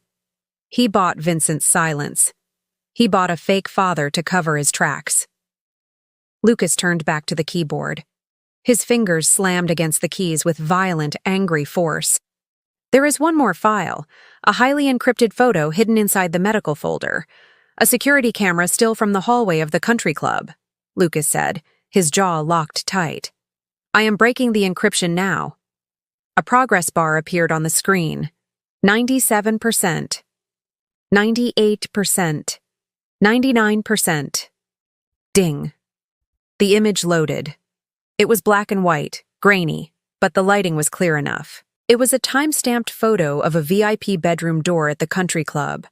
He bought Vincent's silence. He bought a fake father to cover his tracks. Lucas turned back to the keyboard. His fingers slammed against the keys with violent, angry force. There is one more file, a highly encrypted photo hidden inside the medical folder. A security camera still from the hallway of the country club, Lucas said, his jaw locked tight. I am breaking the encryption now. A progress bar appeared on the screen. 97%. 98%. 99%. Ding. The image loaded. It was black and white, grainy, but the lighting was clear enough. It was a time-stamped photo of a VIP bedroom door at the country club.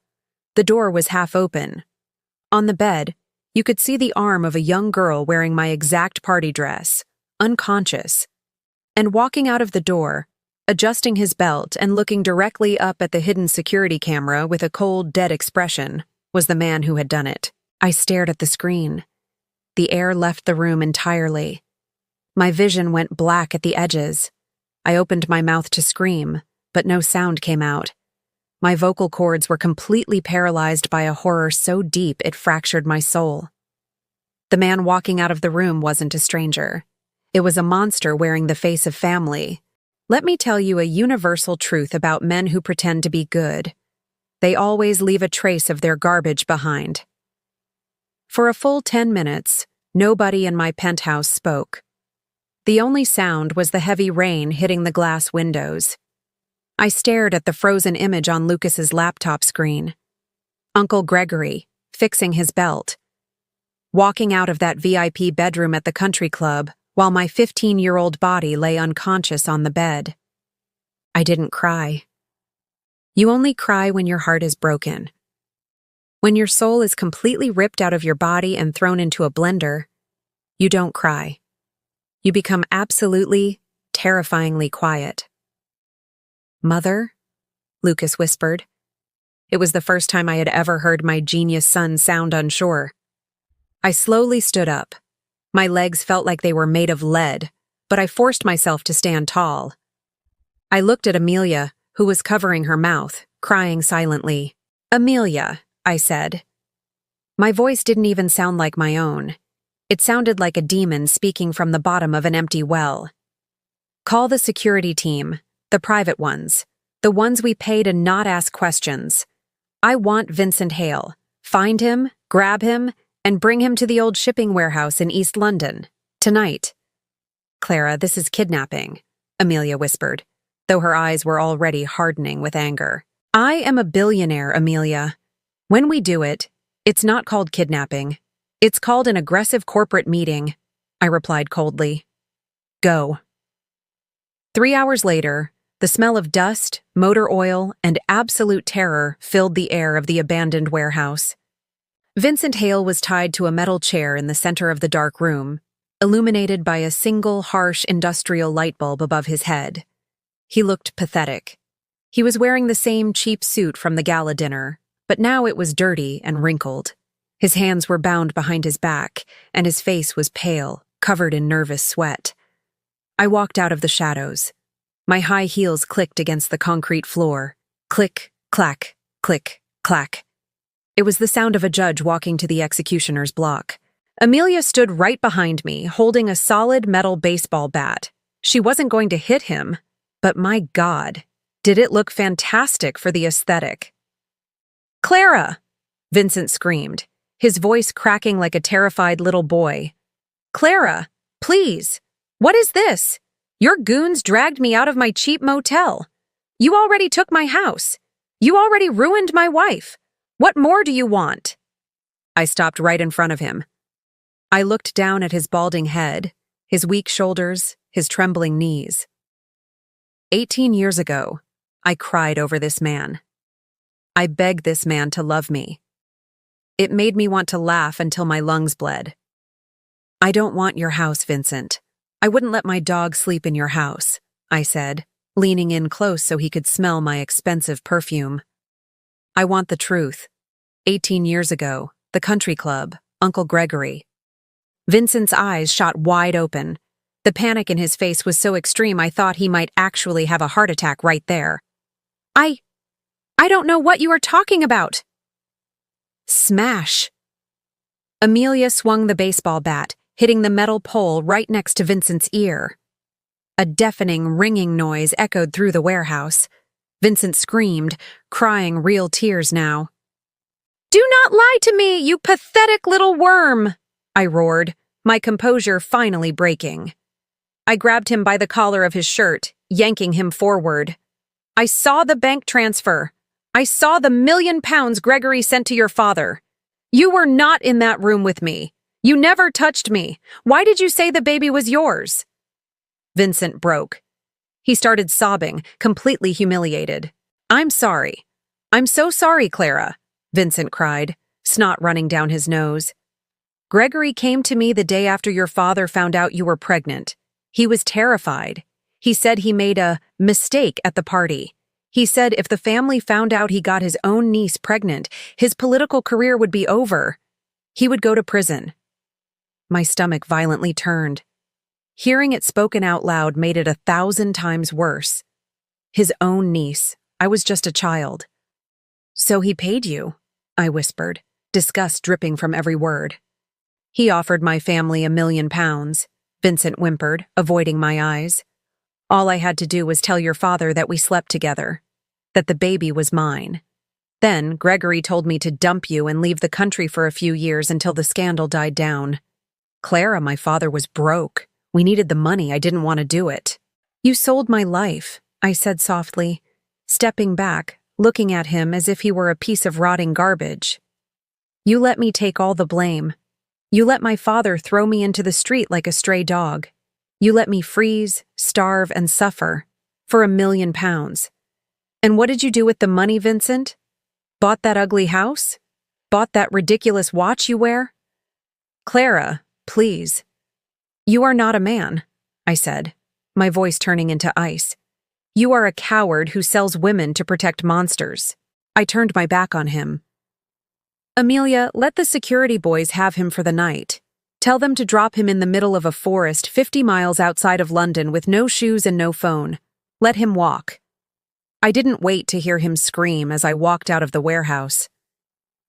The door was half open. On the bed, you could see the arm of a young girl wearing my exact party dress, unconscious. And walking out of the door, adjusting his belt and looking directly up at the hidden security camera with a cold, dead expression, was the man who had done it. I stared at the screen. The air left the room entirely. My vision went black at the edges. I opened my mouth to scream, but no sound came out. My vocal cords were completely paralyzed by a horror so deep it fractured my soul. The man walking out of the room wasn't a stranger. It was a monster wearing the face of family. Let me tell you a universal truth about men who pretend to be good. They always leave a trace of their garbage behind. For a full 10 minutes, nobody in my penthouse spoke. The only sound was the heavy rain hitting the glass windows. I stared at the frozen image on Lucas's laptop screen. Uncle Gregory, fixing his belt. Walking out of that VIP bedroom at the country club while my 15-year-old body lay unconscious on the bed. I didn't cry. You only cry when your heart is broken. When your soul is completely ripped out of your body and thrown into a blender, you don't cry. You become absolutely, terrifyingly quiet. "Mother?" Lucas whispered. It was the first time I had ever heard my genius son sound unsure. I slowly stood up. My legs felt like they were made of lead, but I forced myself to stand tall. I looked at Amelia, who was covering her mouth, crying silently. "Amelia," I said. My voice didn't even sound like my own. It sounded like a demon speaking from the bottom of an empty well. "Call the security team, the private ones, the ones we pay to not ask questions. I want Vincent Hale. Find him, grab him, and bring him to the old shipping warehouse in East London. Tonight." "Clara, this is kidnapping," Amelia whispered, though her eyes were already hardening with anger. "I am a billionaire, Amelia. When we do it, it's not called kidnapping. It's called an aggressive corporate meeting," I replied coldly. "Go." 3 hours later, the smell of dust, motor oil, and absolute terror filled the air of the abandoned warehouse. Vincent Hale was tied to a metal chair in the center of the dark room, illuminated by a single harsh industrial light bulb above his head. He looked pathetic. He was wearing the same cheap suit from the gala dinner, but now it was dirty and wrinkled. His hands were bound behind his back, and his face was pale, covered in nervous sweat. I walked out of the shadows. My high heels clicked against the concrete floor. Click, clack, click, clack. It was the sound of a judge walking to the executioner's block. Amelia stood right behind me, holding a solid metal baseball bat. She wasn't going to hit him, but my God, did it look fantastic for the aesthetic. "Clara!" Vincent screamed, his voice cracking like a terrified little boy. "Clara, please! What is this? Your goons dragged me out of my cheap motel. You already took my house. You already ruined my wife. What more do you want?" I stopped right in front of him. I looked down at his balding head, his weak shoulders, his trembling knees. 18 years ago, I cried over this man. I begged this man to love me. It made me want to laugh until my lungs bled. "I don't want your house, Vincent. I wouldn't let my dog sleep in your house," I said, leaning in close so he could smell my expensive perfume. "I want the truth. 18 years ago, the country club, Uncle Gregory." Vincent's eyes shot wide open. The panic in his face was so extreme I thought he might actually have a heart attack right there. I don't know what you are talking about." Smash! Amelia swung the baseball bat, hitting the metal pole right next to Vincent's ear. A deafening, ringing noise echoed through the warehouse. Vincent screamed, crying real tears now. "Do not lie to me, you pathetic little worm!" I roared, my composure finally breaking. I grabbed him by the collar of his shirt, yanking him forward. "I saw the bank transfer. I saw the £1,000,000 Gregory sent to your father. You were not in that room with me. You never touched me. Why did you say the baby was yours?" Vincent broke. He started sobbing, completely humiliated. "I'm sorry. I'm so sorry, Clara," Vincent cried, snot running down his nose. "Gregory came to me the day after your father found out you were pregnant. He was terrified. He said he made a mistake at the party. He said if the family found out he got his own niece pregnant, his political career would be over. He would go to prison." My stomach violently turned. Hearing it spoken out loud made it 1,000 times worse. His own niece. I was just a child. "So he paid you," I whispered, disgust dripping from every word. "He offered my family £1,000,000, Vincent whimpered, avoiding my eyes. "All I had to do was tell your father that we slept together, that the baby was mine. Then Gregory told me to dump you and leave the country for a few years until the scandal died down. Clara, my father was broke. We needed the money. I didn't want to do it." "You sold my life," I said softly, stepping back, looking at him as if he were a piece of rotting garbage. "You let me take all the blame. You let my father throw me into the street like a stray dog. You let me freeze, starve, and suffer for £1,000,000. And what did you do with the money, Vincent? Bought that ugly house? Bought that ridiculous watch you wear? Clara, please. You are not a man. I said, my voice turning into ice. You are a coward who sells women to protect monsters. I turned my back on him. Amelia, let the security boys have him for the night. Tell them to drop him in the middle of a forest 50 miles outside of London with no shoes and no phone. Let him walk. I didn't wait to hear him scream as I walked out of the warehouse.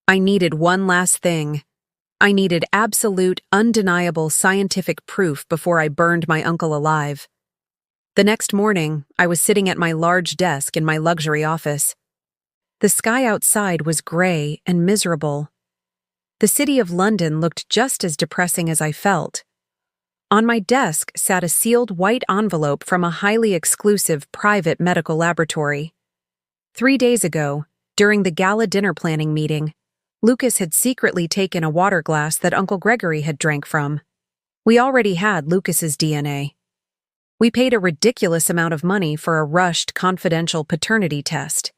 I needed one last thing. I needed absolute, undeniable scientific proof before I burned my uncle alive. The next morning, I was sitting at my large desk in my luxury office. The sky outside was gray and miserable. The city of London looked just as depressing as I felt. On my desk sat a sealed white envelope from a highly exclusive private medical laboratory. 3 days ago, during the gala dinner planning meeting, Lucas had secretly taken a water glass that Uncle Gregory had drank from. We already had Lucas's DNA. We paid a ridiculous amount of money for a rushed, confidential paternity test.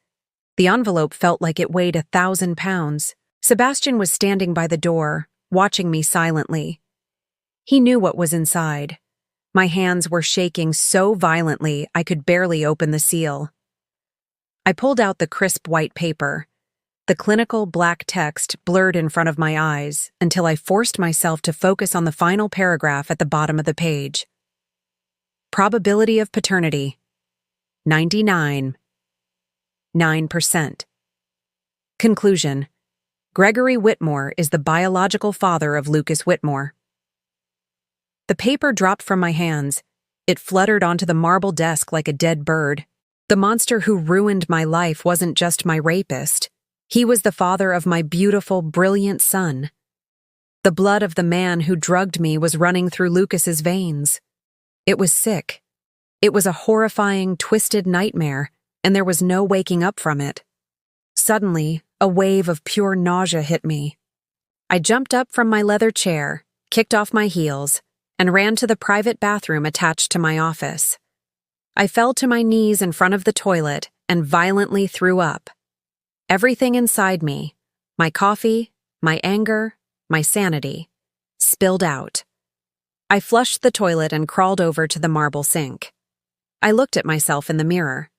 The envelope felt like it weighed 1,000 pounds. Sebastian was standing by the door, watching me silently. He knew what was inside. My hands were shaking so violently I could barely open the seal. I pulled out the crisp white paper. The clinical black text blurred in front of my eyes until I forced myself to focus on the final paragraph at the bottom of the page. Probability of paternity, 99.9%. Conclusion: Gregory Whitmore is the biological father of Lucas Whitmore. The paper dropped from my hands. It fluttered onto the marble desk like a dead bird. The monster who ruined my life wasn't just my rapist. He was the father of my beautiful, brilliant son. The blood of the man who drugged me was running through Lucas's veins. It was sick. It was a horrifying, twisted nightmare, and there was no waking up from it. Suddenly, a wave of pure nausea hit me. I jumped up from my leather chair, kicked off my heels, and ran to the private bathroom attached to my office. I fell to my knees in front of the toilet and violently threw up. Everything inside me, my coffee, my anger, my sanity, spilled out. I flushed the toilet and crawled over to the marble sink. I looked at myself in the mirror.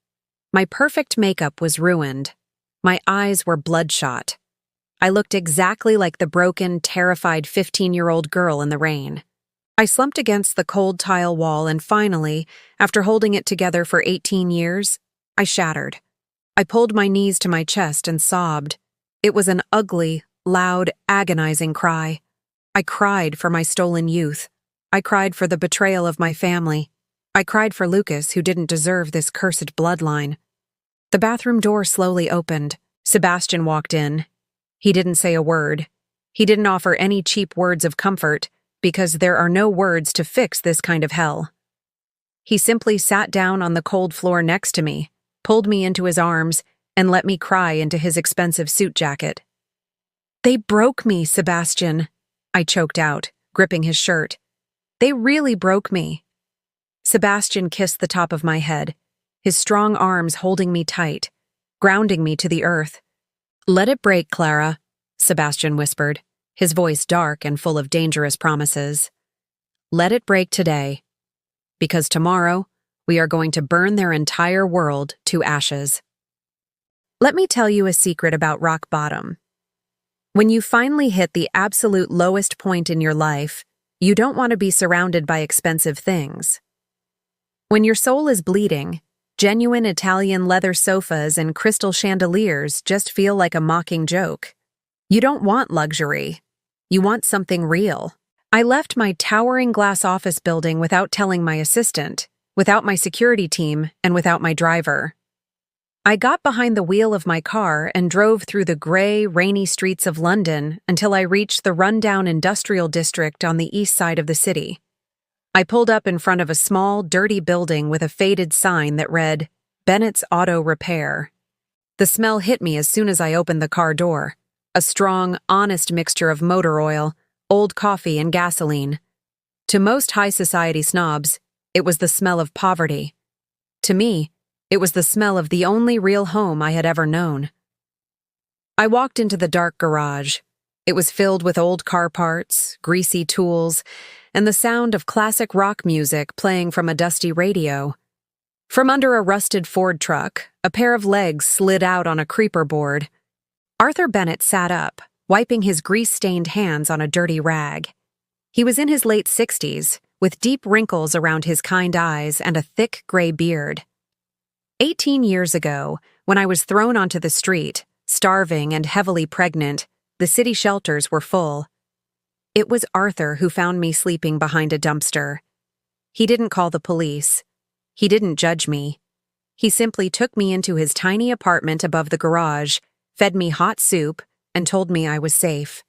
My perfect makeup was ruined. My eyes were bloodshot. I looked exactly like the broken, terrified 15-year-old girl in the rain. I slumped against the cold tile wall and finally, after holding it together for 18 years, I shattered. I pulled my knees to my chest and sobbed. It was an ugly, loud, agonizing cry. I cried for my stolen youth. I cried for the betrayal of my family. I cried for Lucas, who didn't deserve this cursed bloodline. The bathroom door slowly opened. Sebastian walked in. He didn't say a word. He didn't offer any cheap words of comfort, because there are no words to fix this kind of hell. He simply sat down on the cold floor next to me, pulled me into his arms, and let me cry into his expensive suit jacket. "They broke me, Sebastian," I choked out, gripping his shirt. "They really broke me." Sebastian kissed the top of my head, his strong arms holding me tight, grounding me to the earth. "Let it break, Clara," Sebastian whispered, his voice dark and full of dangerous promises. "Let it break today, because tomorrow we are going to burn their entire world to ashes." Let me tell you a secret about rock bottom. When you finally hit the absolute lowest point in your life, you don't want to be surrounded by expensive things. When your soul is bleeding, genuine Italian leather sofas and crystal chandeliers just feel like a mocking joke. You don't want luxury. You want something real. I left my towering glass office building without telling my assistant, without my security team, and without my driver. I got behind the wheel of my car and drove through the gray, rainy streets of London until I reached the rundown industrial district on the east side of the city. I pulled up in front of a small, dirty building with a faded sign that read, "Bennett's Auto Repair." The smell hit me as soon as I opened the car door. A strong, honest mixture of motor oil, old coffee, and gasoline. To most high society snobs, it was the smell of poverty. To me, it was the smell of the only real home I had ever known. I walked into the dark garage. It was filled with old car parts, greasy tools, and the sound of classic rock music playing from a dusty radio. From under a rusted Ford truck, a pair of legs slid out on a creeper board. Arthur Bennett sat up, wiping his grease-stained hands on a dirty rag. He was in his late 60s, with deep wrinkles around his kind eyes and a thick gray beard. 18 years ago, when I was thrown onto the street, starving and heavily pregnant, the city shelters were full. It was Arthur who found me sleeping behind a dumpster. He didn't call the police. He didn't judge me. He simply took me into his tiny apartment above the garage, fed me hot soup, and told me I was safe.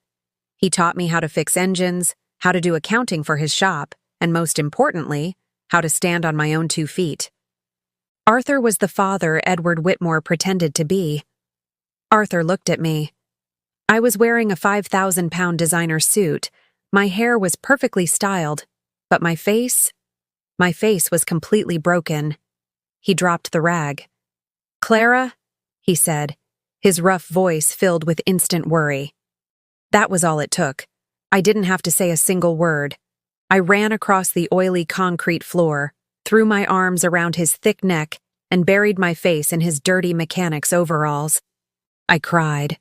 He taught me how to fix engines, how to do accounting for his shop, and most importantly, how to stand on my own 2 feet. Arthur was the father Edward Whitmore pretended to be. Arthur looked at me. I was wearing a 5,000-pound designer suit. My hair was perfectly styled, but my face was completely broken. He dropped the rag. "Clara," he said, his rough voice filled with instant worry. That was all it took. I didn't have to say a single word. I ran across the oily concrete floor, threw my arms around his thick neck, and buried my face in his dirty mechanic's overalls. I cried.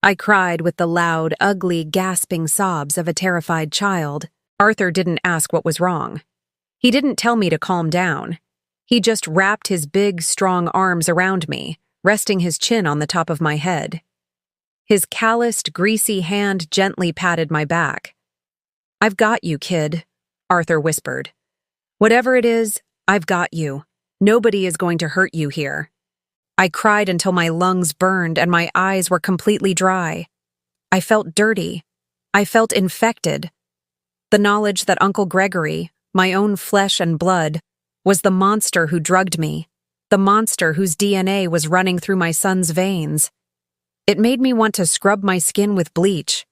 I cried with the loud, ugly, gasping sobs of a terrified child. Arthur didn't ask what was wrong. He didn't tell me to calm down. He just wrapped his big, strong arms around me, resting his chin on the top of my head. His calloused, greasy hand gently patted my back. "I've got you, kid," Arthur whispered. "Whatever it is, I've got you. Nobody is going to hurt you here." I cried until my lungs burned and my eyes were completely dry. I felt dirty. I felt infected. The knowledge that Uncle Gregory, my own flesh and blood, was the monster who drugged me, the monster whose DNA was running through my son's veins. It made me want to scrub my skin with bleach.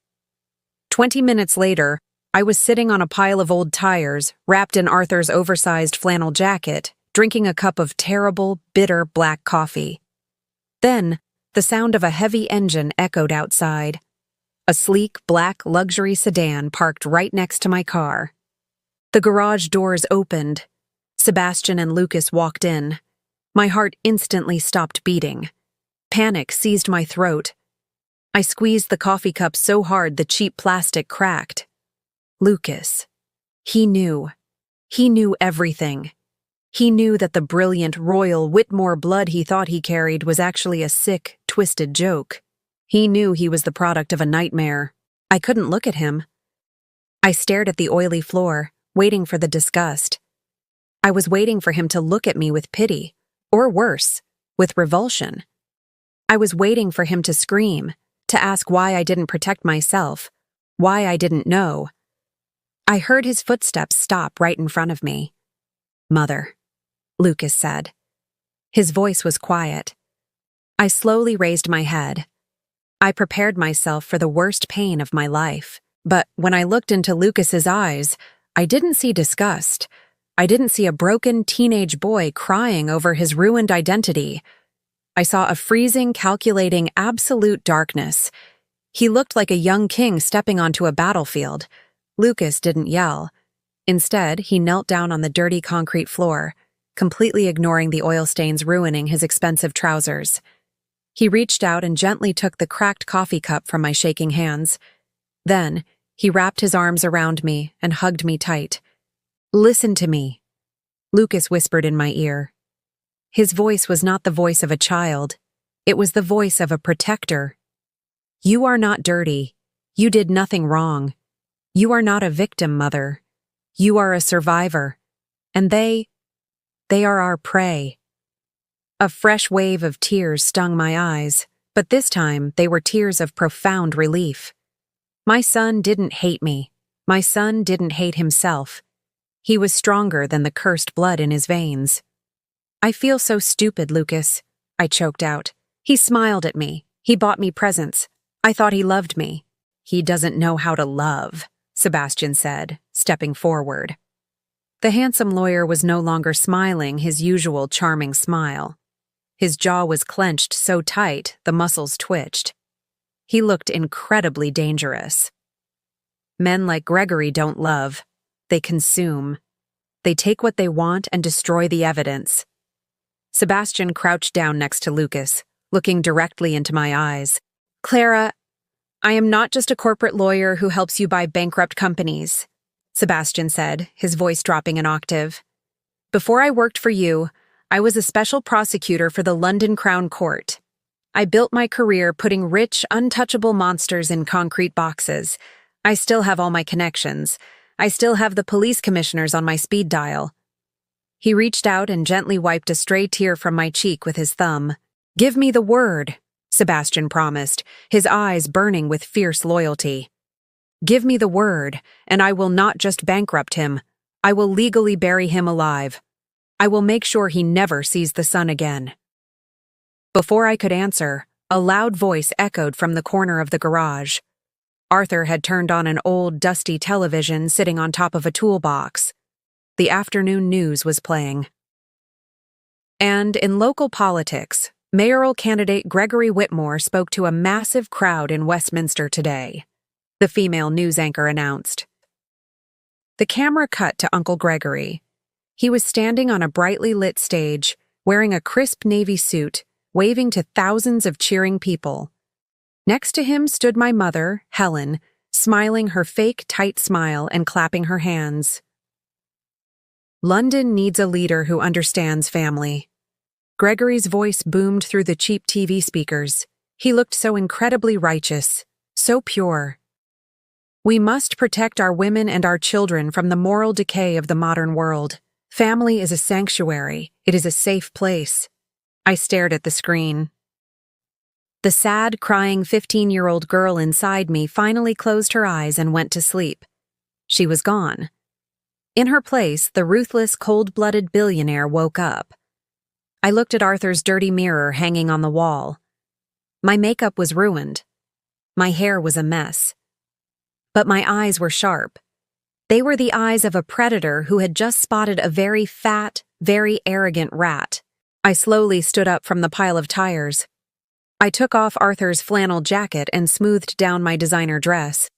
20 minutes later, I was sitting on a pile of old tires, wrapped in Arthur's oversized flannel jacket, drinking a cup of terrible, bitter black coffee. Then, the sound of a heavy engine echoed outside. A sleek, black luxury sedan parked right next to my car. The garage doors opened. Sebastian and Lucas walked in. My heart instantly stopped beating. Panic seized my throat. I squeezed the coffee cup so hard the cheap plastic cracked. Lucas. He knew. He knew everything. He knew that the brilliant, royal Whitmore blood he thought he carried was actually a sick, twisted joke. He knew he was the product of a nightmare. I couldn't look at him. I stared at the oily floor, waiting for the disgust. I was waiting for him to look at me with pity, or worse, with revulsion. I was waiting for him to scream, to ask why I didn't protect myself, why I didn't know. I heard his footsteps stop right in front of me. "Mother," Lucas said. His voice was quiet. I slowly raised my head. I prepared myself for the worst pain of my life. But when I looked into Lucas's eyes, I didn't see disgust. I didn't see a broken teenage boy crying over his ruined identity. I saw a freezing, calculating, absolute darkness. He looked like a young king stepping onto a battlefield. Lucas didn't yell. Instead, he knelt down on the dirty concrete floor, completely ignoring the oil stains ruining his expensive trousers. He reached out and gently took the cracked coffee cup from my shaking hands. Then, he wrapped his arms around me and hugged me tight. "Listen to me," Lucas whispered in my ear. His voice was not the voice of a child. It was the voice of a protector. "You are not dirty. You did nothing wrong. You are not a victim, Mother. You are a survivor. And they are our prey." A fresh wave of tears stung my eyes, but this time they were tears of profound relief. My son didn't hate me. My son didn't hate himself. He was stronger than the cursed blood in his veins. "I feel so stupid, Lucas," I choked out. "He smiled at me. He bought me presents. I thought he loved me." "He doesn't know how to love," Sebastian said, stepping forward. The handsome lawyer was no longer smiling his usual charming smile. His jaw was clenched so tight the muscles twitched. He looked incredibly dangerous. "Men like Gregory don't love. they consume. They take what they want and destroy the evidence. Sebastian crouched down next to Lucas, looking directly into my eyes. Clara, I am not just a corporate lawyer who helps you buy bankrupt companies, Sebastian said, his voice dropping an octave. Before I worked for you, I was a special prosecutor for the London Crown Court. I built my career putting rich, untouchable monsters in concrete boxes. I still have all my connections. I still have the police commissioners on my speed dial. He reached out and gently wiped a stray tear from my cheek with his thumb. Give me the word, Sebastian promised, his eyes burning with fierce loyalty. Give me the word, and I will not just bankrupt him. I will legally bury him alive. I will make sure he never sees the sun again. Before I could answer, a loud voice echoed from the corner of the garage. Arthur had turned on an old, dusty television sitting on top of a toolbox. The afternoon news was playing. And in local politics, mayoral candidate Gregory Whitmore spoke to a massive crowd in Westminster today, the female news anchor announced. The camera cut to Uncle Gregory. He was standing on a brightly lit stage, wearing a crisp navy suit, waving to thousands of cheering people. Next to him stood my mother, Helen, smiling her fake, tight smile and clapping her hands. London needs a leader who understands family. Gregory's voice boomed through the cheap TV speakers. He looked so incredibly righteous, so pure. We must protect our women and our children from the moral decay of the modern world. Family is a sanctuary. It is a safe place. I stared at the screen. The sad, crying 15-year-old girl inside me finally closed her eyes and went to sleep. She was gone. In her place, the ruthless, cold-blooded billionaire woke up. I looked at Arthur's dirty mirror hanging on the wall. My makeup was ruined. My hair was a mess. But my eyes were sharp. They were the eyes of a predator who had just spotted a very fat, very arrogant rat. I slowly stood up from the pile of tires. I took off Arthur's flannel jacket and smoothed down my designer dress.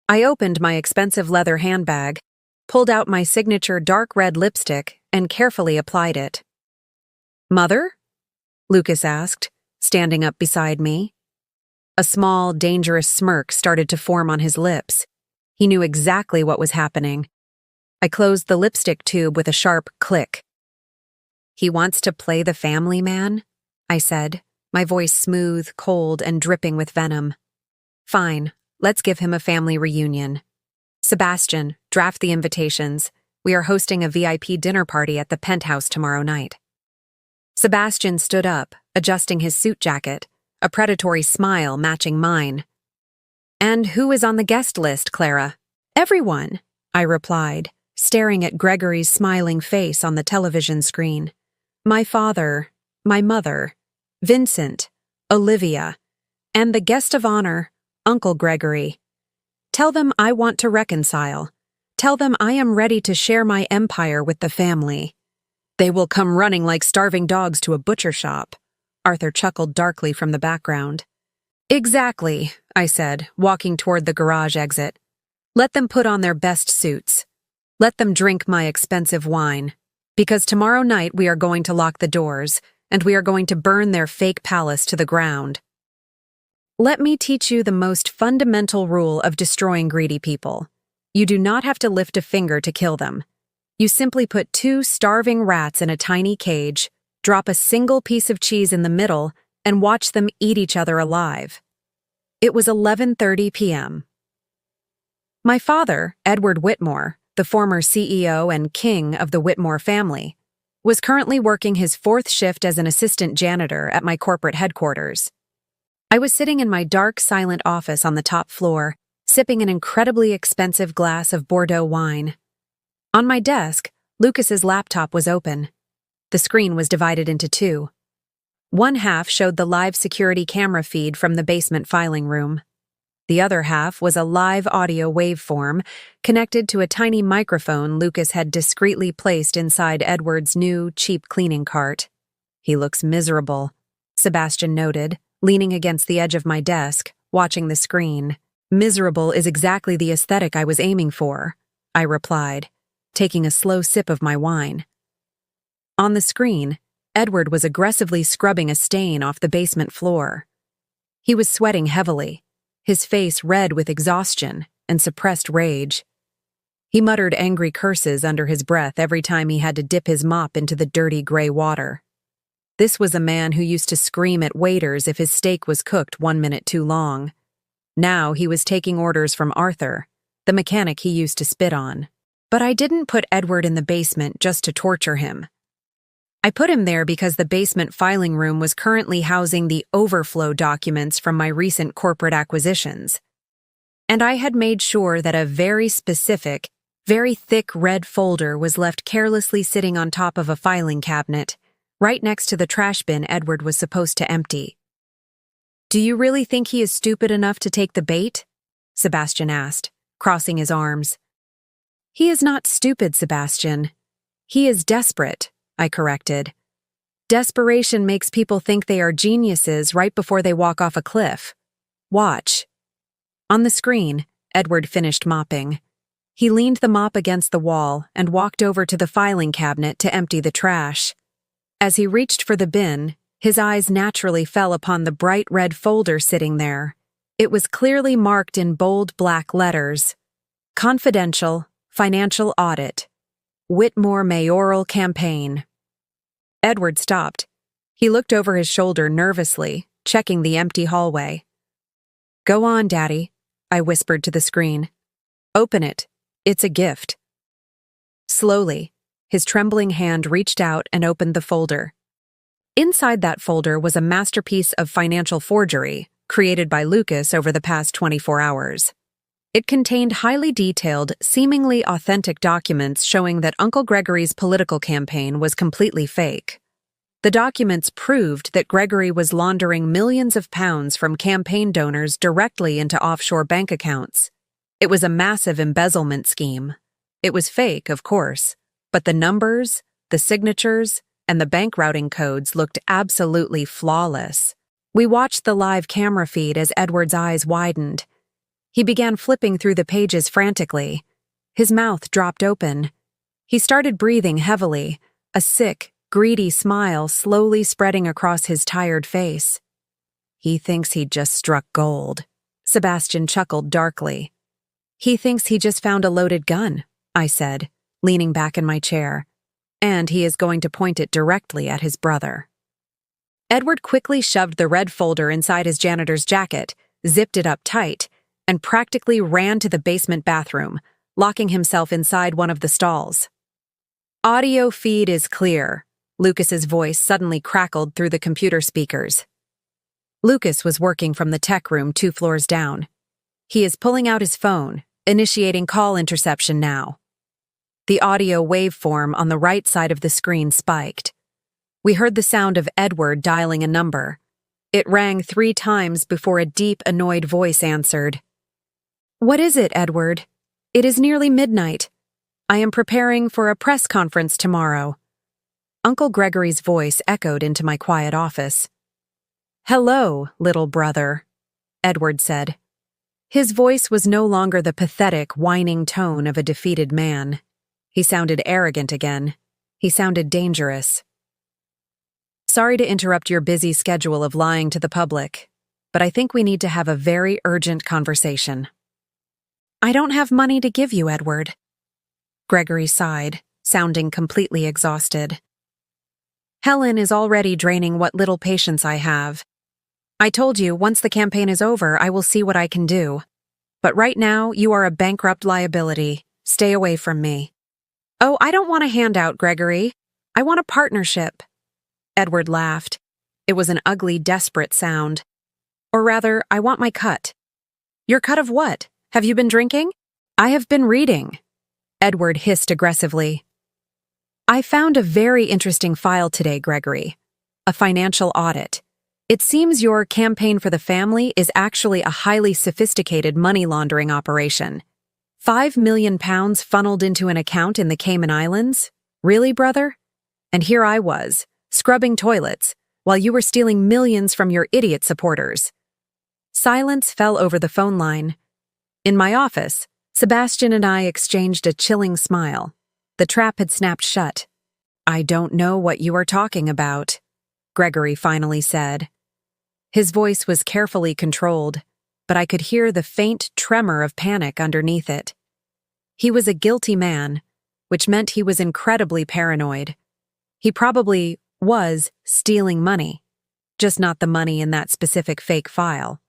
I opened my expensive leather handbag, pulled out my signature dark red lipstick, and carefully applied it. Mother? Lucas asked, standing up beside me. A small, dangerous smirk started to form on his lips. He knew exactly what was happening. I closed the lipstick tube with a sharp click. He wants to play the family man? I said, my voice smooth, cold, and dripping with venom. Fine, let's give him a family reunion. Sebastian, draft the invitations. We are hosting a VIP dinner party at the penthouse tomorrow night. Sebastian stood up, adjusting his suit jacket, a predatory smile matching mine. And who is on the guest list, Clara? Everyone, I replied, staring at Gregory's smiling face on the television screen. My father, my mother, Vincent, Olivia, and the guest of honor, Uncle Gregory. Tell them I want to reconcile. Tell them I am ready to share my empire with the family. They will come running like starving dogs to a butcher shop. Arthur chuckled darkly from the background. Exactly, I said, walking toward the garage exit. Let them put on their best suits. Let them drink my expensive wine. Because tomorrow night we are going to lock the doors, and we are going to burn their fake palace to the ground. Let me teach you the most fundamental rule of destroying greedy people. You do not have to lift a finger to kill them. You simply put 2 starving rats in a tiny cage, drop a single piece of cheese in the middle, and watch them eat each other alive. It was 11:30 p.m. My father, Edward Whitmore, the former CEO and king of the Whitmore family, was currently working his 4th shift as an assistant janitor at my corporate headquarters. I was sitting in my dark, silent office on the top floor, sipping an incredibly expensive glass of Bordeaux wine. On my desk, Lucas's laptop was open. The screen was divided into 2. One half showed the live security camera feed from the basement filing room. The other half was a live audio waveform connected to a tiny microphone Lucas had discreetly placed inside Edward's new, cheap cleaning cart. He looks miserable, Sebastian noted, leaning against the edge of my desk, watching the screen. Miserable is exactly the aesthetic I was aiming for. I replied, taking a slow sip of my wine. On the screen, Edward was aggressively scrubbing a stain off the basement floor. He was sweating heavily, his face red with exhaustion and suppressed rage. He muttered angry curses under his breath every time he had to dip his mop into the dirty gray water. This was a man who used to scream at waiters if his steak was cooked 1 minute too long. Now he was taking orders from Arthur, the mechanic he used to spit on. But I didn't put Edward in the basement just to torture him. I put him there because the basement filing room was currently housing the overflow documents from my recent corporate acquisitions. And I had made sure that a very specific, very thick red folder was left carelessly sitting on top of a filing cabinet, right next to the trash bin Edward was supposed to empty. "Do you really think he is stupid enough to take the bait?" Sebastian asked, crossing his arms. "He is not stupid, Sebastian. He is desperate," I corrected. "Desperation makes people think they are geniuses right before they walk off a cliff. Watch." On the screen, Edward finished mopping. He leaned the mop against the wall and walked over to the filing cabinet to empty the trash. As he reached for the bin, his eyes naturally fell upon the bright red folder sitting there. It was clearly marked in bold black letters. Confidential, Financial Audit. Whitmore Mayoral Campaign. Edward stopped. He looked over his shoulder nervously, checking the empty hallway. "Go on, Daddy," I whispered to the screen. "Open it. It's a gift." Slowly, his trembling hand reached out and opened the folder. Inside that folder was a masterpiece of financial forgery created by Lucas over the past 24 hours. It contained highly detailed, seemingly authentic documents showing that Uncle Gregory's political campaign was completely fake. The documents proved that Gregory was laundering millions of pounds from campaign donors directly into offshore bank accounts. It was a massive embezzlement scheme. It was fake, of course, but the numbers, the signatures, and the bank routing codes looked absolutely flawless. We watched the live camera feed as Edward's eyes widened. He began flipping through the pages frantically. His mouth dropped open. He started breathing heavily, a sick, greedy smile slowly spreading across his tired face. "He thinks he just struck gold," Sebastian chuckled darkly. "He thinks he just found a loaded gun," I said, leaning back in my chair. "And he is going to point it directly at his brother." Edward quickly shoved the red folder inside his janitor's jacket, zipped it up tight, and practically ran to the basement bathroom, locking himself inside one of the stalls. "Audio feed is clear," Lucas's voice suddenly crackled through the computer speakers. Lucas was working from the tech room 2 floors down. He is pulling out his phone, initiating call interception now. The audio waveform on the right side of the screen spiked. We heard the sound of Edward dialing a number. It rang 3 times before a deep, annoyed voice answered. "What is it, Edward? It is nearly midnight. I am preparing for a press conference tomorrow." Uncle Gregory's voice echoed into my quiet office. "Hello, little brother," Edward said. His voice was no longer the pathetic, whining tone of a defeated man. He sounded arrogant again. He sounded dangerous. "Sorry to interrupt your busy schedule of lying to the public, but I think we need to have a very urgent conversation." "I don't have money to give you, Edward." Gregory sighed, sounding completely exhausted. "Helen is already draining what little patience I have. I told you, once the campaign is over, I will see what I can do. But right now, you are a bankrupt liability. Stay away from me." "Oh, I don't want a handout, Gregory. I want a partnership." Edward laughed. It was an ugly, desperate sound. "Or rather, I want my cut." "Your cut of what? Have you been drinking?" "I have been reading," Edward hissed aggressively. "I found a very interesting file today, Gregory. A financial audit. It seems your campaign for the family is actually a highly sophisticated money laundering operation. 5 million pounds funneled into an account in the Cayman Islands? Really, brother? And here I was, scrubbing toilets, while you were stealing millions from your idiot supporters." Silence fell over the phone line. In my office, Sebastian and I exchanged a chilling smile. The trap had snapped shut. "I don't know what you are talking about," Gregory finally said. His voice was carefully controlled, but I could hear the faint tremor of panic underneath it. He was a guilty man, which meant he was incredibly paranoid. He probably was stealing money, just not the money in that specific fake file.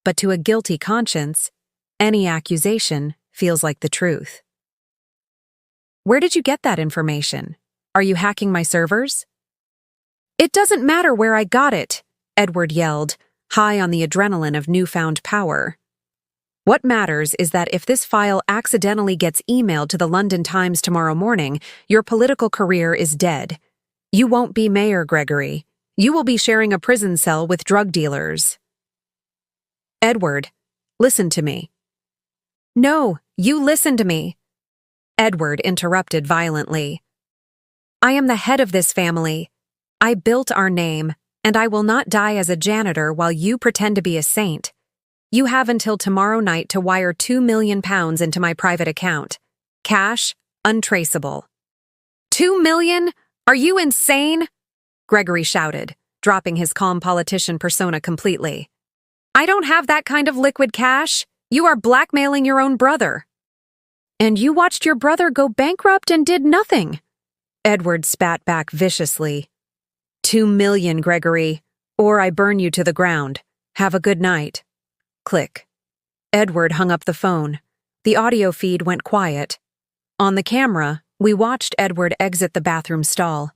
But to a guilty conscience, any accusation feels like the truth. "Where did you get that information? Are you hacking my servers?" "It doesn't matter where I got it," Edward yelled, high on the adrenaline of newfound power. "What matters is that if this file accidentally gets emailed to the London Times tomorrow morning, your political career is dead. You won't be mayor, Gregory. You will be sharing a prison cell with drug dealers." "Edward, listen to me." "No, you listen to me," Edward interrupted violently. "I am the head of this family. I built our name, and I will not die as a janitor while you pretend to be a saint. You have until tomorrow night to wire £2 million into my private account. Cash, untraceable." "2 million? Are you insane?" Gregory shouted, dropping his calm politician persona completely. "I don't have that kind of liquid cash. You are blackmailing your own brother." "And you watched your brother go bankrupt and did nothing," Edward spat back viciously. "2 million, Gregory, or I burn you to the ground. Have a good night." Click. Edward hung up the phone. The audio feed went quiet. On the camera, we watched Edward exit the bathroom stall,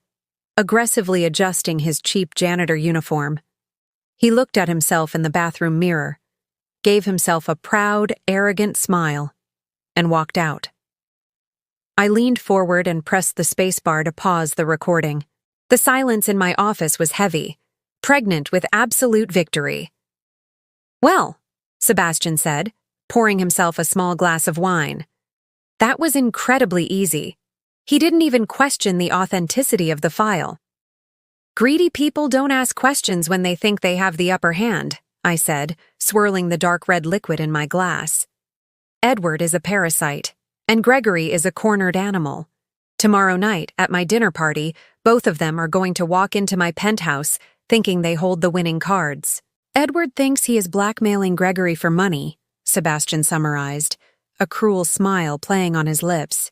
aggressively adjusting his cheap janitor uniform. He looked at himself in the bathroom mirror, gave himself a proud, arrogant smile, and walked out. I leaned forward and pressed the spacebar to pause the recording. The silence in my office was heavy, pregnant with absolute victory. "Well," Sebastian said, pouring himself a small glass of wine. "That was incredibly easy. He didn't even question the authenticity of the file." "Greedy people don't ask questions when they think they have the upper hand," I said, swirling the dark red liquid in my glass. "Edward is a parasite, and Gregory is a cornered animal. Tomorrow night, at my dinner party, both of them are going to walk into my penthouse thinking they hold the winning cards." "Edward thinks he is blackmailing Gregory for money," Sebastian summarized, a cruel smile playing on his lips.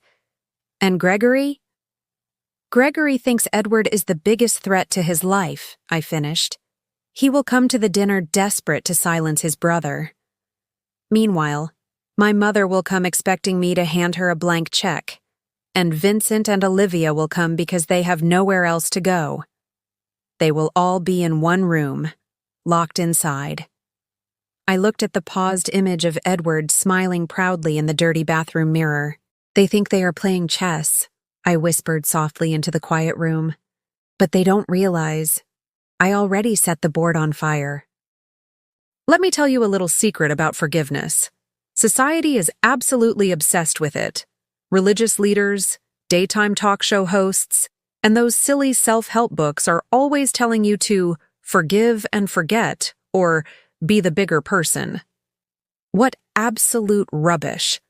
"And Gregory? Gregory thinks Edward is the biggest threat to his life," I finished. "He will come to the dinner desperate to silence his brother. Meanwhile, my mother will come expecting me to hand her a blank check, and Vincent and Olivia will come because they have nowhere else to go. They will all be in one room, locked inside." I looked at the paused image of Edward smiling proudly in the dirty bathroom mirror. "They think they are playing chess," I whispered softly into the quiet room. "But they don't realize I already set the board on fire." Let me tell you a little secret about forgiveness. Society is absolutely obsessed with it. Religious leaders, daytime talk show hosts, and those silly self-help books are always telling you to forgive and forget, or be the bigger person. What absolute rubbish.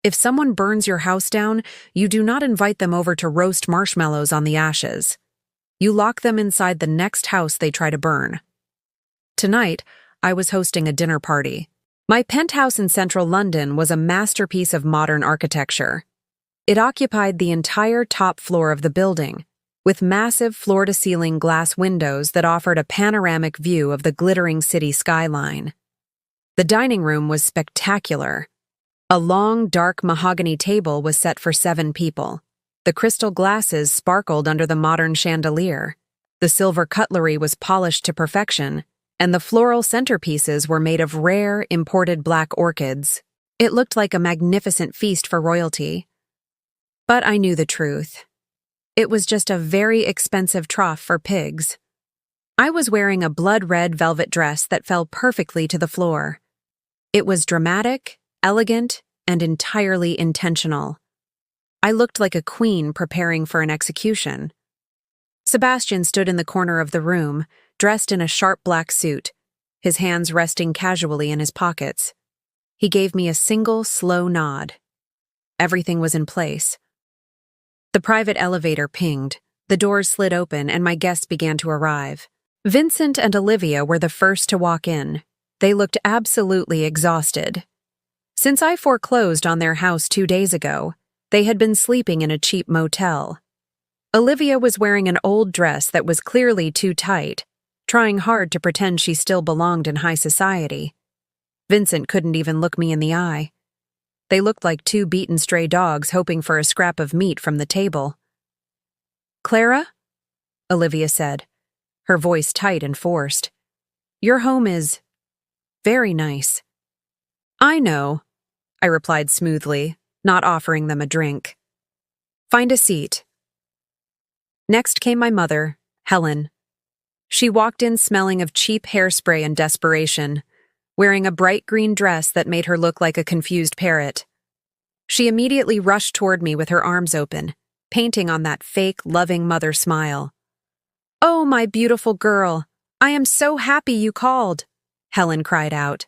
If someone burns your house down, you do not invite them over to roast marshmallows on the ashes. You lock them inside the next house they try to burn. Tonight, I was hosting a dinner party. My penthouse in central London was a masterpiece of modern architecture. It occupied the entire top floor of the building, with massive floor-to-ceiling glass windows that offered a panoramic view of the glittering city skyline. The dining room was spectacular. A long, dark mahogany table was set for 7 people. The crystal glasses sparkled under the modern chandelier. The silver cutlery was polished to perfection, and the floral centerpieces were made of rare, imported black orchids. It looked like a magnificent feast for royalty. But I knew the truth. It was just a very expensive trough for pigs. I was wearing a blood-red velvet dress that fell perfectly to the floor. It was dramatic, elegant, and entirely intentional. I looked like a queen preparing for an execution. Sebastian stood in the corner of the room, dressed in a sharp black suit, his hands resting casually in his pockets. He gave me a single, slow nod. Everything was in place. The private elevator pinged, the doors slid open, and my guests began to arrive. Vincent and Olivia were the first to walk in. They looked absolutely exhausted. Since I foreclosed on their house 2 days ago, they had been sleeping in a cheap motel. Olivia was wearing an old dress that was clearly too tight, trying hard to pretend she still belonged in high society. Vincent couldn't even look me in the eye. They looked like 2 beaten stray dogs hoping for a scrap of meat from the table. "Clara?" Olivia said, her voice tight and forced. "Your home is very nice." "I know," I replied smoothly, not offering them a drink. "Find a seat." Next came my mother, Helen. She walked in smelling of cheap hairspray and desperation, wearing a bright green dress that made her look like a confused parrot. She immediately rushed toward me with her arms open, painting on that fake, loving mother smile. "Oh, my beautiful girl, I am so happy you called," Helen cried out.